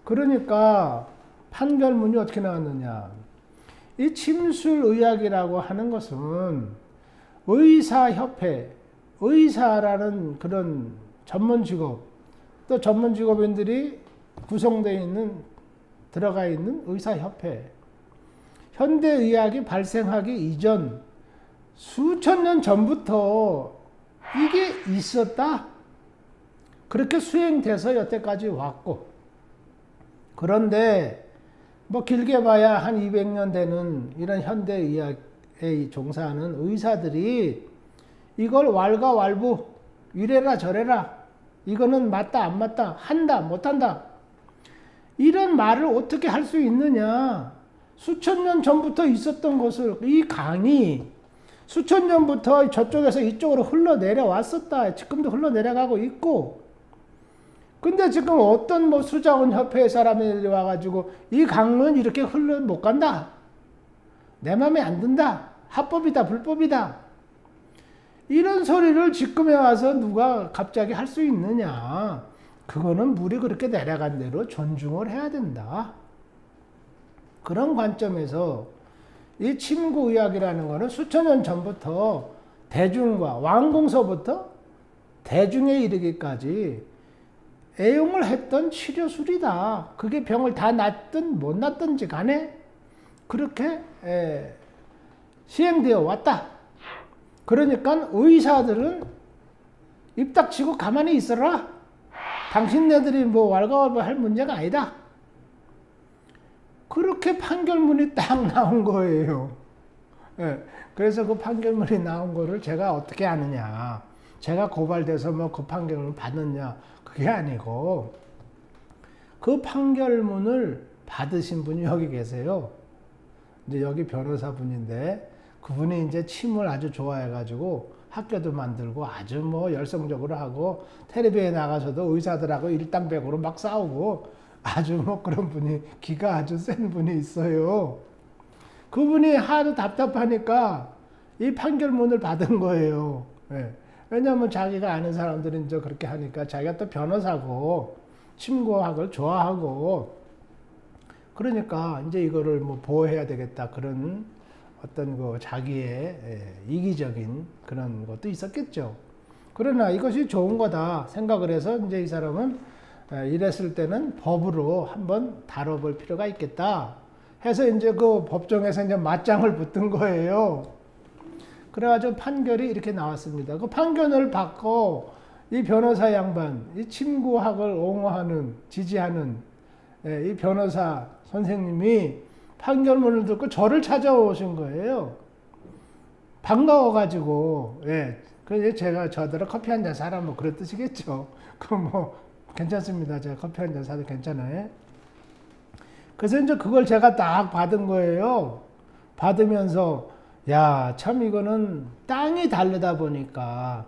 그러니까 판결문이 어떻게 나왔느냐. 이 침술의학이라고 하는 것은 의사협회, 의사라는 그런 전문 직업, 또 전문 직업인들이 구성되어 있는, 들어가 있는 의사협회. 현대의학이 발생하기 이전 수천 년 전부터 이게 있었다. 그렇게 수행돼서 여태까지 왔고. 그런데 뭐 길게 봐야 한 200년 되는 이런 현대의학에 종사하는 의사들이 이걸 왈가왈부 이래라 저래라 이거는 맞다 안 맞다 한다 못한다 이런 말을 어떻게 할 수 있느냐. 수천 년 전부터 있었던 것을 이 강이 수천 년부터 저쪽에서 이쪽으로 흘러내려왔었다. 지금도 흘러내려가고 있고 근데 지금 어떤 뭐 수자원 협회 사람들이 와가지고 이 강은 이렇게 흘러 못 간다. 내 맘에 안 든다. 합법이다, 불법이다. 이런 소리를 지금에 와서 누가 갑자기 할 수 있느냐. 그거는 물이 그렇게 내려간 대로 존중을 해야 된다. 그런 관점에서 이 침구의학이라는 거는 수천 년 전부터 대중과 왕궁서부터 대중에 이르기까지 애용을 했던 치료술이다. 그게 병을 다 낫든 못 낫든지 간에 그렇게 시행되어 왔다. 그러니까 의사들은 입 닥치고 가만히 있어라. 당신네들이 뭐 왈가왈부 할 문제가 아니다. 그렇게 판결문이 딱 나온 거예요. 그래서 그 판결문이 나온 거를 제가 어떻게 아느냐. 제가 고발돼서 뭐 그 판결문을 받느냐. 그게 아니고 그 판결문을 받으신 분이 여기 계세요. 이제 여기 변호사분인데 그분이 이제 침을 아주 좋아해가지고 학교도 만들고 아주 뭐 열성적으로 하고 텔레비에 나가서도 의사들하고 일당백으로 막 싸우고 아주 뭐 그런 분이 기가 아주 센 분이 있어요. 그분이 하도 답답하니까 이 판결문을 받은 거예요. 왜냐하면 자기가 아는 사람들은 이제 그렇게 하니까 자기가 또 변호사고 침구학을 좋아하고 그러니까 이제 이거를 뭐 보호해야 되겠다 그런 어떤 그 자기의 이기적인 그런 것도 있었겠죠. 그러나 이것이 좋은 거다 생각을 해서 이제 이 사람은 이랬을 때는 법으로 한번 다뤄볼 필요가 있겠다 해서 이제 그 법정에서 이제 맞짱을 붙은 거예요. 그래가지고 판결이 이렇게 나왔습니다. 그 판결을 받고 이 변호사 양반, 이 침구학을 옹호하는, 지지하는 이 변호사 선생님이 판결문을 듣고 저를 찾아오신 거예요. 반가워가지고, 예. 그래서 제가 저더러 커피 한잔 사라, 뭐 그런 뜻이겠죠. 그럼 뭐, 괜찮습니다. 제가 커피 한잔 사도 괜찮아요. 그래서 이제 그걸 제가 딱 받은 거예요. 받으면서, 야, 참 이거는 땅이 다르다 보니까,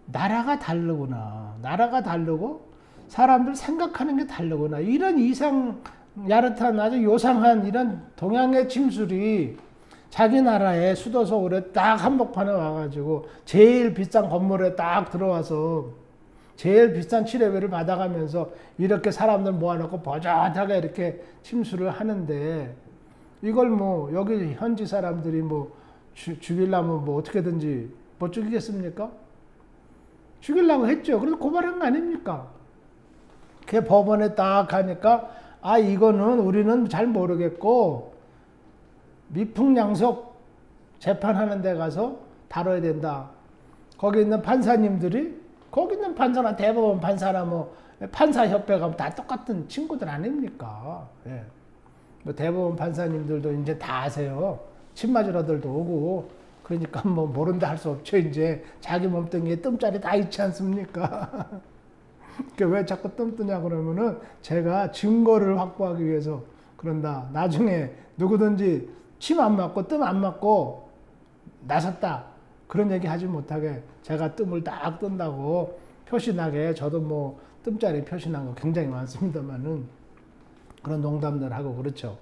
나라가 다르구나. 나라가 다르고, 사람들 생각하는 게 다르구나. 이런 이상, 야릇한 아주 요상한 이런 동양의 침술이 자기 나라의 수도서울에 딱 한복판에 와가지고 제일 비싼 건물에 딱 들어와서 제일 비싼 치료비를 받아가면서 이렇게 사람들 모아놓고 버젓하게 이렇게 침수를 하는데 이걸 뭐 여기 현지 사람들이 뭐 죽이려면 뭐 어떻게든지 못 죽이겠습니까? 죽이려고 했죠. 그래서 고발한 거 아닙니까? 그 법원에 딱 가니까 아 이거는 우리는 잘 모르겠고 미풍양속 재판하는 데 가서 다뤄야 된다. 거기 있는 판사님들이 거기 있는 판사나 대법원 판사나 뭐 판사협회가 다 똑같은 친구들 아닙니까? 예. 뭐 대법원 판사님들도 이제 다 아세요. 침 맞으러들도 오고 그러니까 뭐 모른다 할 수 없죠. 이제 자기 몸뚱이에 뜸짜리 다 있지 않습니까? 왜 자꾸 뜸 뜨냐 그러면은 제가 증거를 확보하기 위해서 그런다. 나중에 누구든지 침 안 맞고 뜸 안 맞고 나섰다. 그런 얘기 하지 못하게 제가 뜸을 딱 뜬다고 표시나게 저도 뭐 뜸짜리 표시난 거 굉장히 많습니다만은 그런 농담들 하고 그렇죠.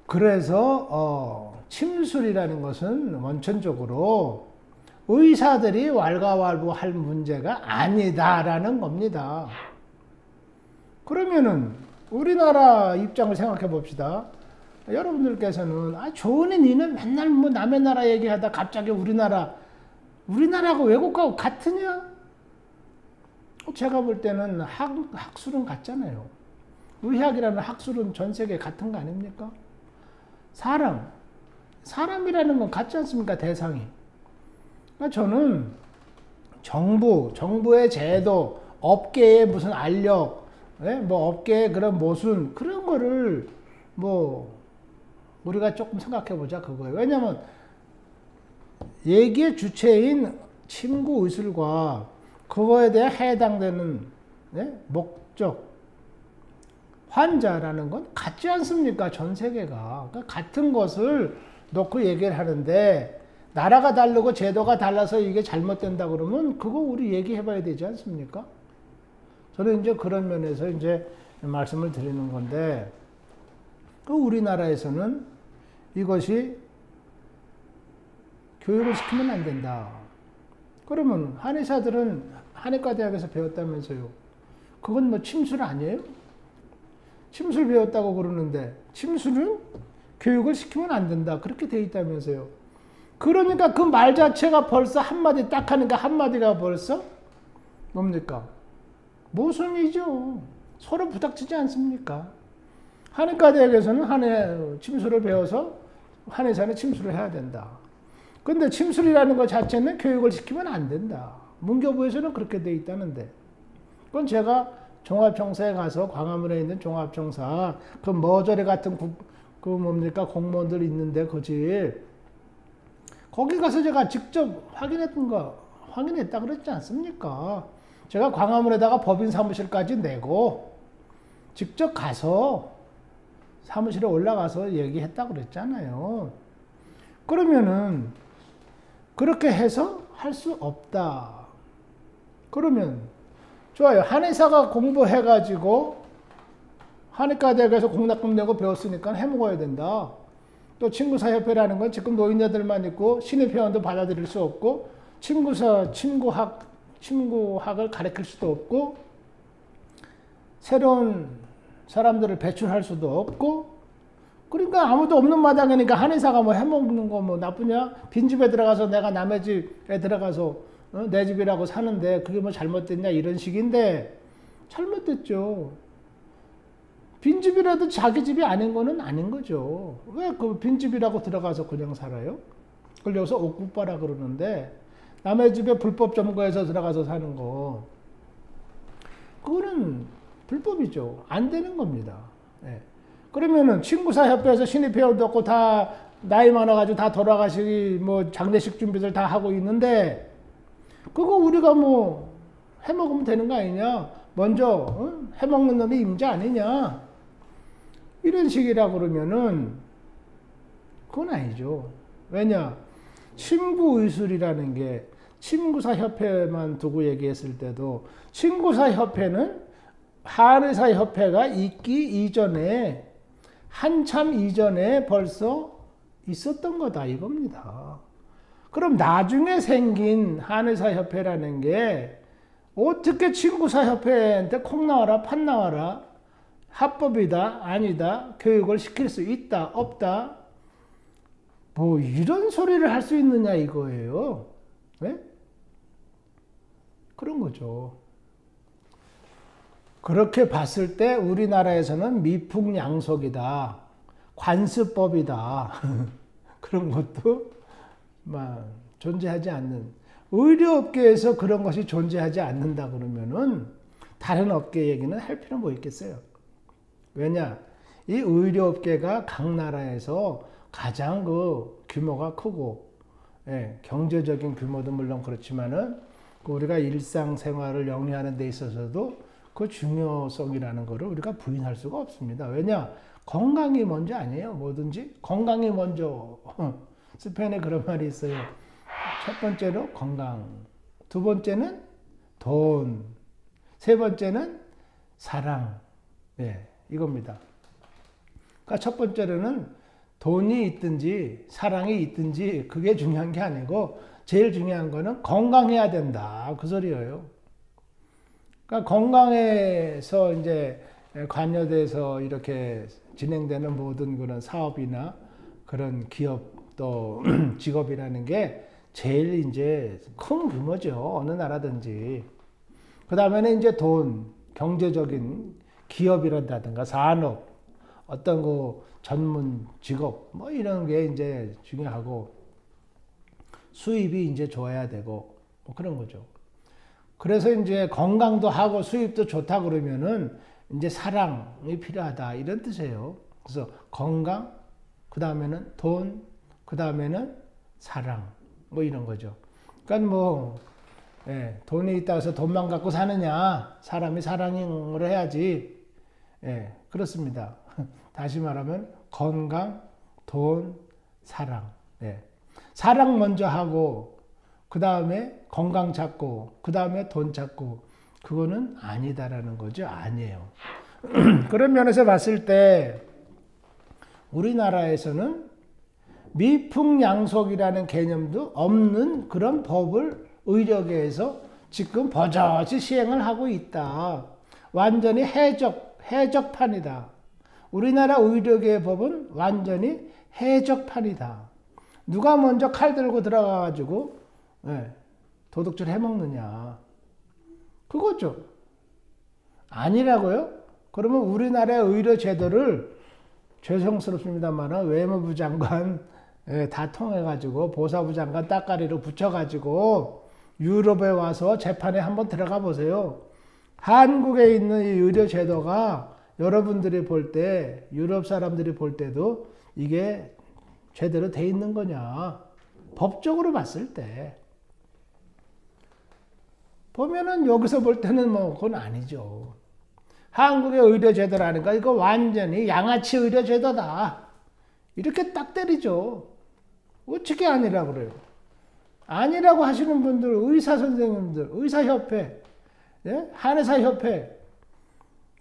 그래서 침술이라는 것은 원천적으로 의사들이 왈가왈부할 문제가 아니다라는 겁니다. 그러면은 우리나라 입장을 생각해 봅시다. 여러분들께서는 아 좋으니 니는 맨날 뭐 남의 나라 얘기하다 갑자기 우리나라하고 외국하고 같으냐? 제가 볼 때는 학술은 같잖아요. 의학이라는 학술은 전 세계 같은 거 아닙니까? 사람이라는 건 같지 않습니까? 대상이. 그러니까 저는 정부의 제도, 업계의 무슨 알력, 뭐 업계의 그런 모순 그런 거를 뭐 우리가 조금 생각해 보자 그거예요. 왜냐하면 얘기의 주체인 침구 의술과 그거에 대해 해당되는 목적, 환자라는 건 같지 않습니까? 전 세계가. 그러니까 같은 것을 놓고 얘기를 하는데 나라가 다르고 제도가 달라서 이게 잘못된다 그러면 그거 우리 얘기해 봐야 되지 않습니까? 저는 이제 그런 면에서 이제 말씀을 드리는 건데 그 우리나라에서는 이것이 교육을 시키면 안 된다. 그러면 한의사들은 한의과 대학에서 배웠다면서요. 그건 뭐 침술 아니에요? 침술 배웠다고 그러는데 침술은 교육을 시키면 안 된다. 그렇게 돼 있다면서요. 그러니까 그 말 자체가 벌써 한마디 딱 하니까 한마디가 벌써 뭡니까? 모순이죠. 서로 부닥치지 않습니까? 한의과 대학에서는 한의 침술을 배워서 한의사는 침술을 해야 된다. 근데 침술이라는 것 자체는 교육을 시키면 안 된다. 문교부에서는 그렇게 돼 있다는데. 그건 제가 종합청사에 가서 광화문에 있는 종합청사 그 머저리 같은 그 뭡니까 공무원들 있는데 거기 가서 제가 직접 확인했다 그랬지 않습니까? 제가 광화문에다가 법인 사무실까지 내고 직접 가서 사무실에 올라가서 얘기했다 그랬잖아요. 그러면은 그렇게 해서 할 수 없다. 그러면 좋아요. 한의사가 공부해가지고 한의과 대학에서 공납금 내고 배웠으니까 해먹어야 된다. 또 친구사협회라는 건 지금 노인네들만 있고 신입회원도 받아들일 수 없고 침구학을 가르칠 수도 없고 새로운 사람들을 배출할 수도 없고 그러니까 아무도 없는 마당이니까 한의사가 뭐 해먹는 거 뭐 나쁘냐? 빈집에 들어가서 내가 남의 집에 들어가서 내 집이라고 사는데 그게 뭐 잘못됐냐 이런 식인데 잘못됐죠. 빈집이라도 자기 집이 아닌 거는 아닌 거죠. 왜 그 빈집이라고 들어가서 그냥 살아요? 그걸 여기서 옥국바라 그러는데 남의 집에 불법 점거해서 들어가서 사는 거 그거는 불법이죠. 안 되는 겁니다. 예. 그러면은 친구사 협회에서 신입회원도 없고 다 나이 많아가지고 다 돌아가시기 뭐 장례식 준비들 다 하고 있는데 그거 우리가 뭐 해먹으면 되는 거 아니냐? 먼저 해먹는 놈이 임자 아니냐? 이런 식이라 그러면은 그건 아니죠. 왜냐? 친구의술이라는 게 친구사 협회만 두고 얘기했을 때도 친구사 협회는 한의사 협회가 있기 이전에 한참 이전에 벌써 있었던 거다 이겁니다. 그럼 나중에 생긴 한의사 협회라는 게 어떻게 친구사 협회한테 콩 나와라 팥 나와라 합법이다 아니다 교육을 시킬 수 있다 없다 뭐 이런 소리를 할 수 있느냐 이거예요. 네? 그런 거죠. 그렇게 봤을 때 우리나라에서는 미풍양속이다. 관습법이다. 그런 것도 막 존재하지 않는 의료업계에서 그런 것이 존재하지 않는다 그러면은 다른 업계 얘기는 할 필요 뭐 있겠어요. 왜냐? 이 의료업계가 각 나라에서 가장 그 규모가 크고 예, 경제적인 규모도 물론 그렇지만은 우리가 일상생활을 영위하는 데 있어서도 그 중요성이라는 것을 우리가 부인할 수가 없습니다. 왜냐? 건강이 먼저 아니에요. 뭐든지 건강이 먼저. 스페인에 그런 말이 있어요. 첫 번째로 건강, 두 번째는 돈, 세 번째는 사랑. 예, 이겁니다. 그러니까 첫 번째로는 돈이 있든지 사랑이 있든지 그게 중요한 게 아니고 제일 중요한 거는 건강해야 된다. 그 소리예요. 그러니까 건강에서 이제 관여돼서 이렇게 진행되는 모든 그런 사업이나 그런 기업 또 직업이라는 게 제일 이제 큰 규모죠. 어느 나라든지. 그 다음에는 이제 돈, 경제적인 기업이란다든가 산업, 어떤 그 전문 직업 뭐 이런 게 이제 중요하고 수입이 이제 좋아야 되고 뭐 그런 거죠. 그래서 이제 건강도 하고 수입도 좋다 그러면은 이제 사랑이 필요하다 이런 뜻이에요. 그래서 건강, 그 다음에는 돈, 그 다음에는 사랑 뭐 이런 거죠. 그러니까 뭐 예, 돈이 있다고 해서 돈만 갖고 사느냐? 사람이 사랑을 해야지. 예, 그렇습니다. 다시 말하면 건강, 돈, 사랑. 예. 사랑 먼저 하고 그 다음에 건강 찾고 그 다음에 돈 찾고 그거는 아니다라는 거죠. 아니에요. 그런 면에서 봤을 때 우리나라에서는 미풍양속이라는 개념도 없는 그런 법을 의료계에서 지금 버젓이 시행을 하고 있다. 완전히 해적판이다. 우리나라 의료계의 법은 완전히 해적판이다. 누가 먼저 칼 들고 들어가가지고 도둑질 해먹느냐. 그거죠. 아니라고요? 그러면 우리나라의 의료 제도를 죄송스럽습니다만 외무부 장관 다 통해가지고 보사부 장관 따까리로 붙여가지고 유럽에 와서 재판에 한번 들어가 보세요. 한국에 있는 이 의료 제도가 여러분들이 볼 때, 유럽 사람들이 볼 때도 이게 제대로 돼 있는 거냐. 법적으로 봤을 때. 보면은 여기서 볼 때는 뭐 그건 아니죠. 한국의 의료 제도라는 거 이거 완전히 양아치 의료 제도다. 이렇게 딱 때리죠. 어떻게 아니라고 그래요? 아니라고 하시는 분들, 의사 선생님들, 의사협회, 예? 한의사협회,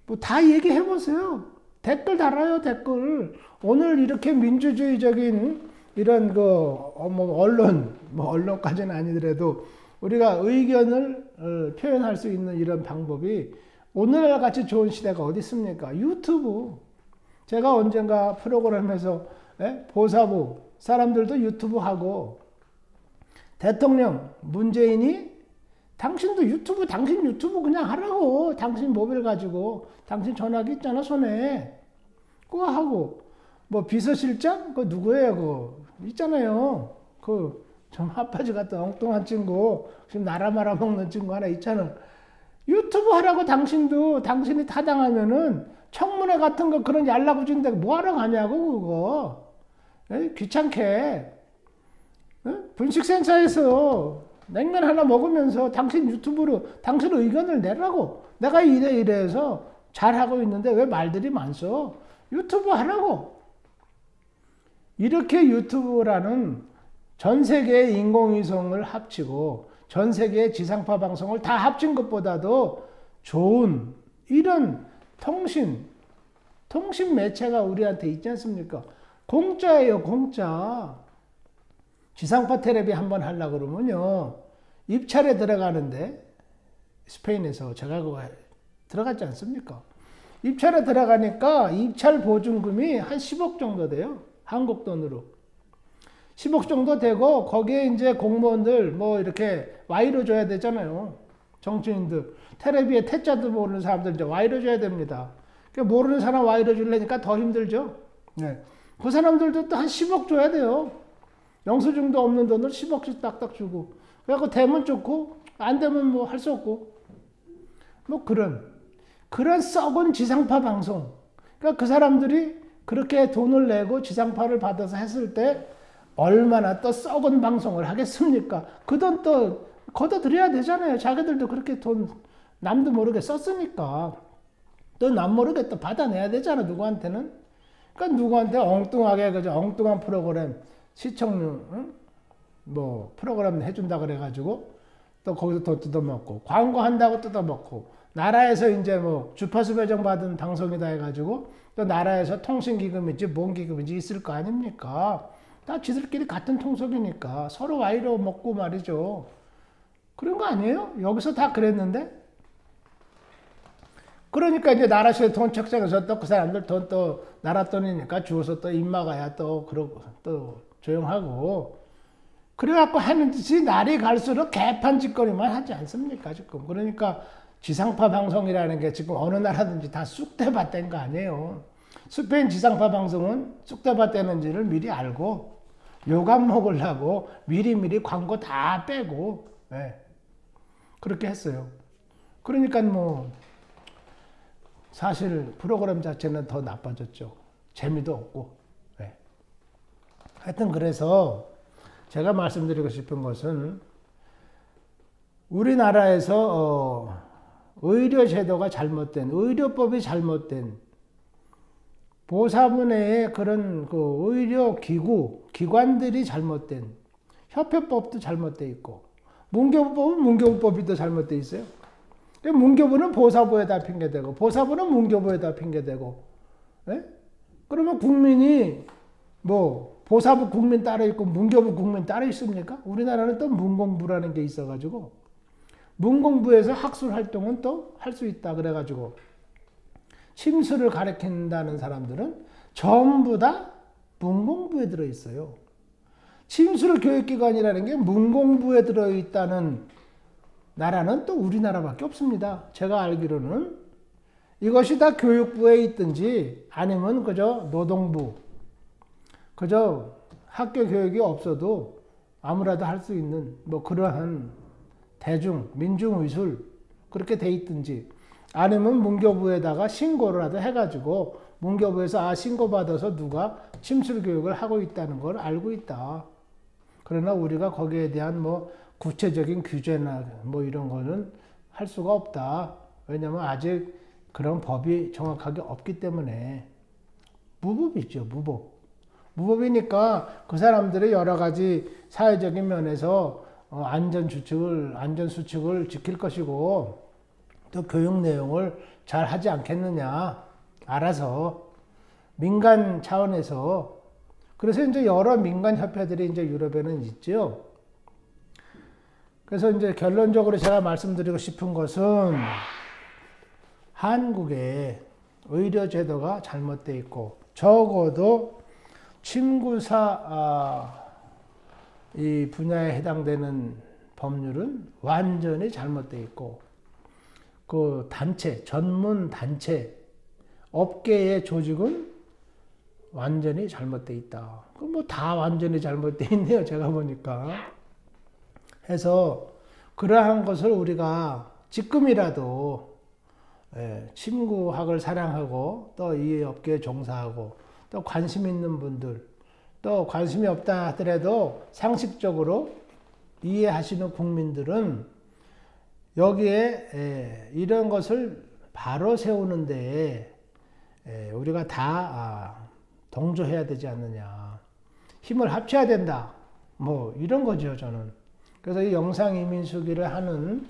뭐 다 얘기해 보세요. 댓글 달아요, 댓글. 오늘 이렇게 민주주의적인 이런 뭐 언론까지는 아니더라도 우리가 의견을 표현할 수 있는 이런 방법이 오늘날 같이 좋은 시대가 어디 있습니까? 유튜브. 제가 언젠가 프로그램에서 보사부 사람들도 유튜브 하고 대통령 문재인이 당신도 유튜브, 당신 유튜브 그냥 하라고. 당신 모바일 가지고. 당신 전화기 있잖아, 손에. 그거 하고. 뭐 비서실장? 그거 누구예요, 그거? 있잖아요. 좀 핫바지 같은 엉뚱한 친구. 지금 나라 말아먹는 친구 하나 있잖아. 유튜브 하라고 당신도. 당신이 타당하면은 청문회 같은 거 그런 얄라부진데 뭐 하러 가냐고, 그거. 에이, 귀찮게. 분식센터에서 냉면 하나 먹으면서 당신 유튜브로 당신 의견을 내라고. 내가 이래 해서 잘하고 있는데 왜 말들이 많소? 유튜브 하라고. 이렇게 유튜브라는 전 세계의 인공위성을 합치고 전 세계의 지상파 방송을 다 합친 것보다도 좋은 이런 통신 매체가 우리한테 있지 않습니까? 공짜예요, 공짜. 지상파 텔레비 한번 하려고 그러면요. 입찰에 들어가는데, 스페인에서 제가 그거 들어갔지 않습니까? 입찰에 들어가니까 입찰 보증금이 한 10억 정도 돼요. 한국 돈으로. 10억 정도 되고, 거기에 이제 공무원들 뭐 이렇게 와이로 줘야 되잖아요. 정치인들. 텔레비에 태자도 모르는 사람들 이제 와이로 줘야 됩니다. 모르는 사람 와이로 주려니까 더 힘들죠. 네. 그 사람들도 또 한 10억 줘야 돼요. 영수증도 없는 돈을 10억씩 딱딱 주고. 그래갖고 되면 좋고, 안 되면 뭐 할 수 없고. 뭐 그런 썩은 지상파 방송. 그러니까 그 사람들이 그렇게 돈을 내고 지상파를 받아서 했을 때 얼마나 또 썩은 방송을 하겠습니까? 그 돈 또 걷어들여야 되잖아요. 자기들도 그렇게 돈 남도 모르게 썼으니까. 또 남 모르게 또 받아내야 되잖아, 누구한테는. 그러니까 누구한테 엉뚱하게 그저 엉뚱한 프로그램 시청률 뭐 프로그램 해준다 그래가지고 또 거기서 돈 뜯어먹고 광고 한다고 뜯어먹고 나라에서 이제 뭐 주파수 배정 받은 방송이다 해가지고 또 나라에서 통신기금인지 뭔 기금인지 있을 거 아닙니까? 다 지들끼리 같은 통속이니까 서로 와이로 먹고 말이죠. 그런 거 아니에요? 여기서 다 그랬는데? 그러니까 이제 나라에서 돈 책정해서 또 그 사람들 돈 또 나라 돈이니까 주워서 또 입 막아야 또 그러고 또 조용하고 그래갖고 하는 짓이 날이 갈수록 개판 짓거리만 하지 않습니까 지금. 그러니까 지상파 방송이라는 게 지금 어느 나라든지 다 쑥대밭된 거 아니에요. 스페인 지상파 방송은 쑥대밭되는지를 미리 알고 요감 먹으려고 미리미리 광고 다 빼고 네. 그렇게 했어요. 그러니까 뭐 사실 프로그램 자체는 더 나빠졌죠. 재미도 없고. 네. 하여튼 그래서 제가 말씀드리고 싶은 것은 우리나라에서 의료 제도가 잘못된, 의료법이 잘못된, 보사문회의 그런 그 의료 기관들이 잘못된, 협회법도 잘못되어 있고, 문교부법은 문교부법이 더 잘못되어 있어요. 문교부는 보사부에다 핑계대고, 보사부는 문교부에다 핑계대고, 예? 그러면 국민이 뭐 보사부 국민 따로 있고 문교부 국민 따로 있습니까? 우리나라는 또 문공부라는 게 있어가지고 문공부에서 학술 활동은 또 할 수 있다 그래가지고 침수를 가르친다는 사람들은 전부 다 문공부에 들어있어요. 침수를 교육기관이라는 게 문공부에 들어있다는 나라는 또 우리나라밖에 없습니다. 제가 알기로는 이것이 다 교육부에 있든지 아니면 그저 노동부, 그저 학교 교육이 없어도 아무라도 할 수 있는 뭐 그러한 민중의술 그렇게 돼 있든지 아니면 문교부에다가 신고라도 해가지고 문교부에서 신고받아서 누가 침술 교육을 하고 있다는 걸 알고 있다. 그러나 우리가 거기에 대한 뭐 구체적인 규제나 뭐 이런 거는 할 수가 없다. 왜냐면 아직 그런 법이 정확하게 없기 때문에 무법이죠, 무법. 무법이니까 그 사람들이 여러 가지 사회적인 면에서 안전수칙을 지킬 것이고 또 교육 내용을 잘 하지 않겠느냐. 알아서 민간 차원에서 그래서 이제 여러 민간 협회들이 이제 유럽에는 있죠. 그래서 이제 결론적으로 제가 말씀드리고 싶은 것은 한국의 의료 제도가 잘못되어 있고 적어도 침구사 이 분야에 해당되는 법률은 완전히 잘못되어 있고, 그 단체, 전문 단체, 업계의 조직은 완전히 잘못되어 있다. 그 뭐 다 완전히 잘못되어 있네요. 제가 보니까. 해서 그러한 것을 우리가 지금이라도 침구학을 사랑하고 또 이 업계에 종사하고 또 관심 있는 분들, 또 관심이 없다 하더라도 상식적으로 이해하시는 국민들은 여기에 이런 것을 바로 세우는데 우리가 다 동조해야 되지 않느냐. 힘을 합쳐야 된다. 뭐 이런 거죠, 저는. 그래서 이 영상 이민수기를 하는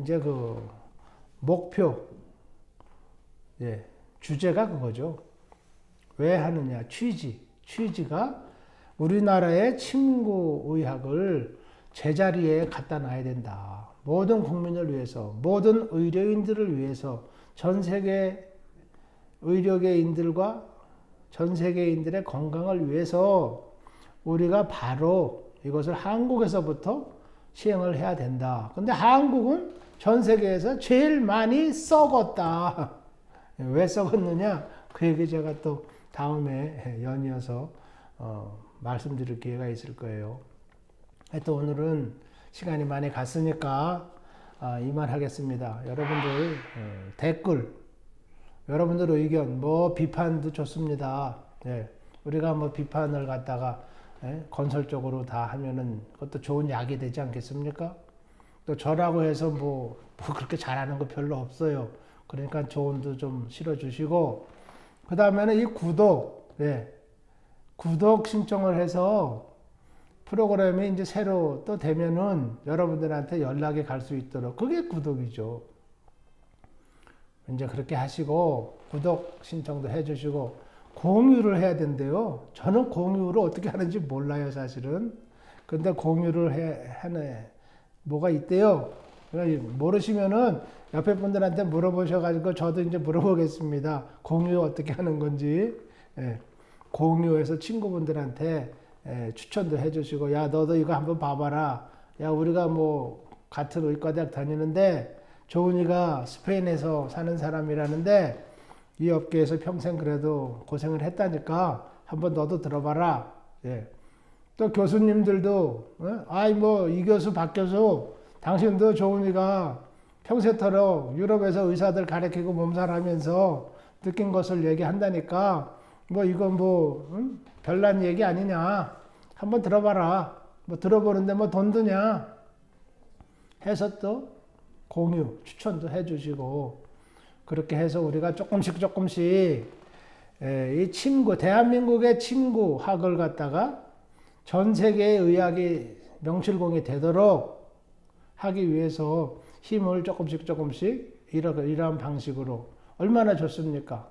이제 그 목표, 주제가 그거죠. 왜 하느냐. 취지가 우리나라의 침구의학을 제자리에 갖다 놔야 된다. 모든 국민을 위해서, 모든 의료인들을 위해서, 전 세계 의료계인들과 전 세계인들의 건강을 위해서 우리가 바로 이것을 한국에서부터 시행을 해야 된다. 근데 한국은 전 세계에서 제일 많이 썩었다. 왜 썩었느냐? 그 얘기 제가 또 다음에 연이어서 말씀드릴 기회가 있을 거예요. 하여튼 오늘은 시간이 많이 갔으니까 이만하겠습니다. 여러분들 댓글, 여러분들 의견, 뭐 비판도 좋습니다. 우리가 뭐 비판을 갖다가 건설적으로 다 하면은 그것도 좋은 약이 되지 않겠습니까? 또 저라고 해서 뭐 그렇게 잘하는 거 별로 없어요. 그러니까 조언도 좀 실어주시고, 그 다음에는 이 구독 신청을 해서 프로그램이 이제 새로 또 되면은 여러분들한테 연락이 갈 수 있도록, 그게 구독이죠. 이제 그렇게 하시고 구독 신청도 해주시고 공유를 해야 된대요. 저는 공유를 어떻게 하는지 몰라요, 사실은. 근데 공유를 하네. 뭐가 있대요. 모르시면은 옆에 분들한테 물어보셔가지고 저도 이제 물어보겠습니다. 공유 어떻게 하는 건지. 공유해서 친구분들한테 추천도 해주시고, 야, 너도 이거 한번 봐봐라. 야, 우리가 뭐 같은 의과대학 다니는데 조은이가 스페인에서 사는 사람이라는데 이 업계에서 평생 그래도 고생을 했다니까 한번 너도 들어봐라. 또 교수님들도 아이 뭐 이 교수 박 교수 당신도 조은이가 평생토록 유럽에서 의사들 가르치고 몸살하면서 느낀 것을 얘기한다니까 뭐 이건 뭐 별난 얘기 아니냐. 한번 들어봐라. 뭐 들어보는데 뭐 돈 드냐. 해서 또 공유, 추천도 해주시고, 그렇게 해서 우리가 조금씩 이 침구, 대한민국의 침구학을 갖다가 전 세계의 의학이 명실공히 되도록 하기 위해서 힘을 조금씩 이러한 방식으로 얼마나 좋습니까?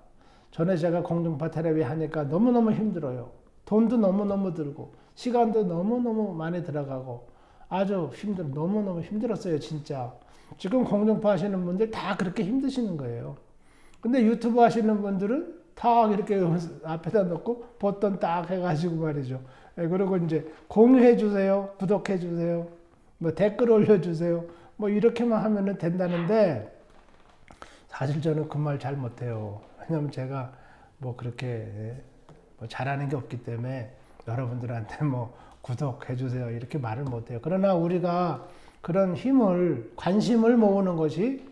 전에 제가 공중파 텔레비 하니까 너무너무 힘들어요. 돈도 너무너무 들고 시간도 너무너무 많이 들어가고 아주 너무너무 힘들었어요, 진짜. 지금 공중파 하시는 분들 다 그렇게 힘드시는 거예요. 근데 유튜브 하시는 분들은 딱 이렇게 앞에다 놓고 버튼 딱 해가지고 말이죠. 그리고 이제 공유해 주세요. 구독해 주세요. 뭐 댓글 올려주세요. 뭐 이렇게만 하면 된다는데 사실 저는 그 말 잘 못해요. 왜냐면 제가 뭐 그렇게 뭐 잘하는 게 없기 때문에 여러분들한테 뭐 구독해 주세요 이렇게 말을 못해요. 그러나 우리가 그런 관심을 모으는 것이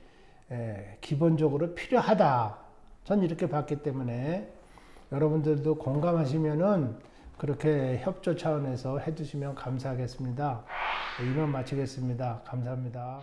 기본적으로 필요하다. 전 이렇게 봤기 때문에 여러분들도 공감하시면은 그렇게 협조 차원에서 해주시면 감사하겠습니다. 이만 마치겠습니다. 감사합니다.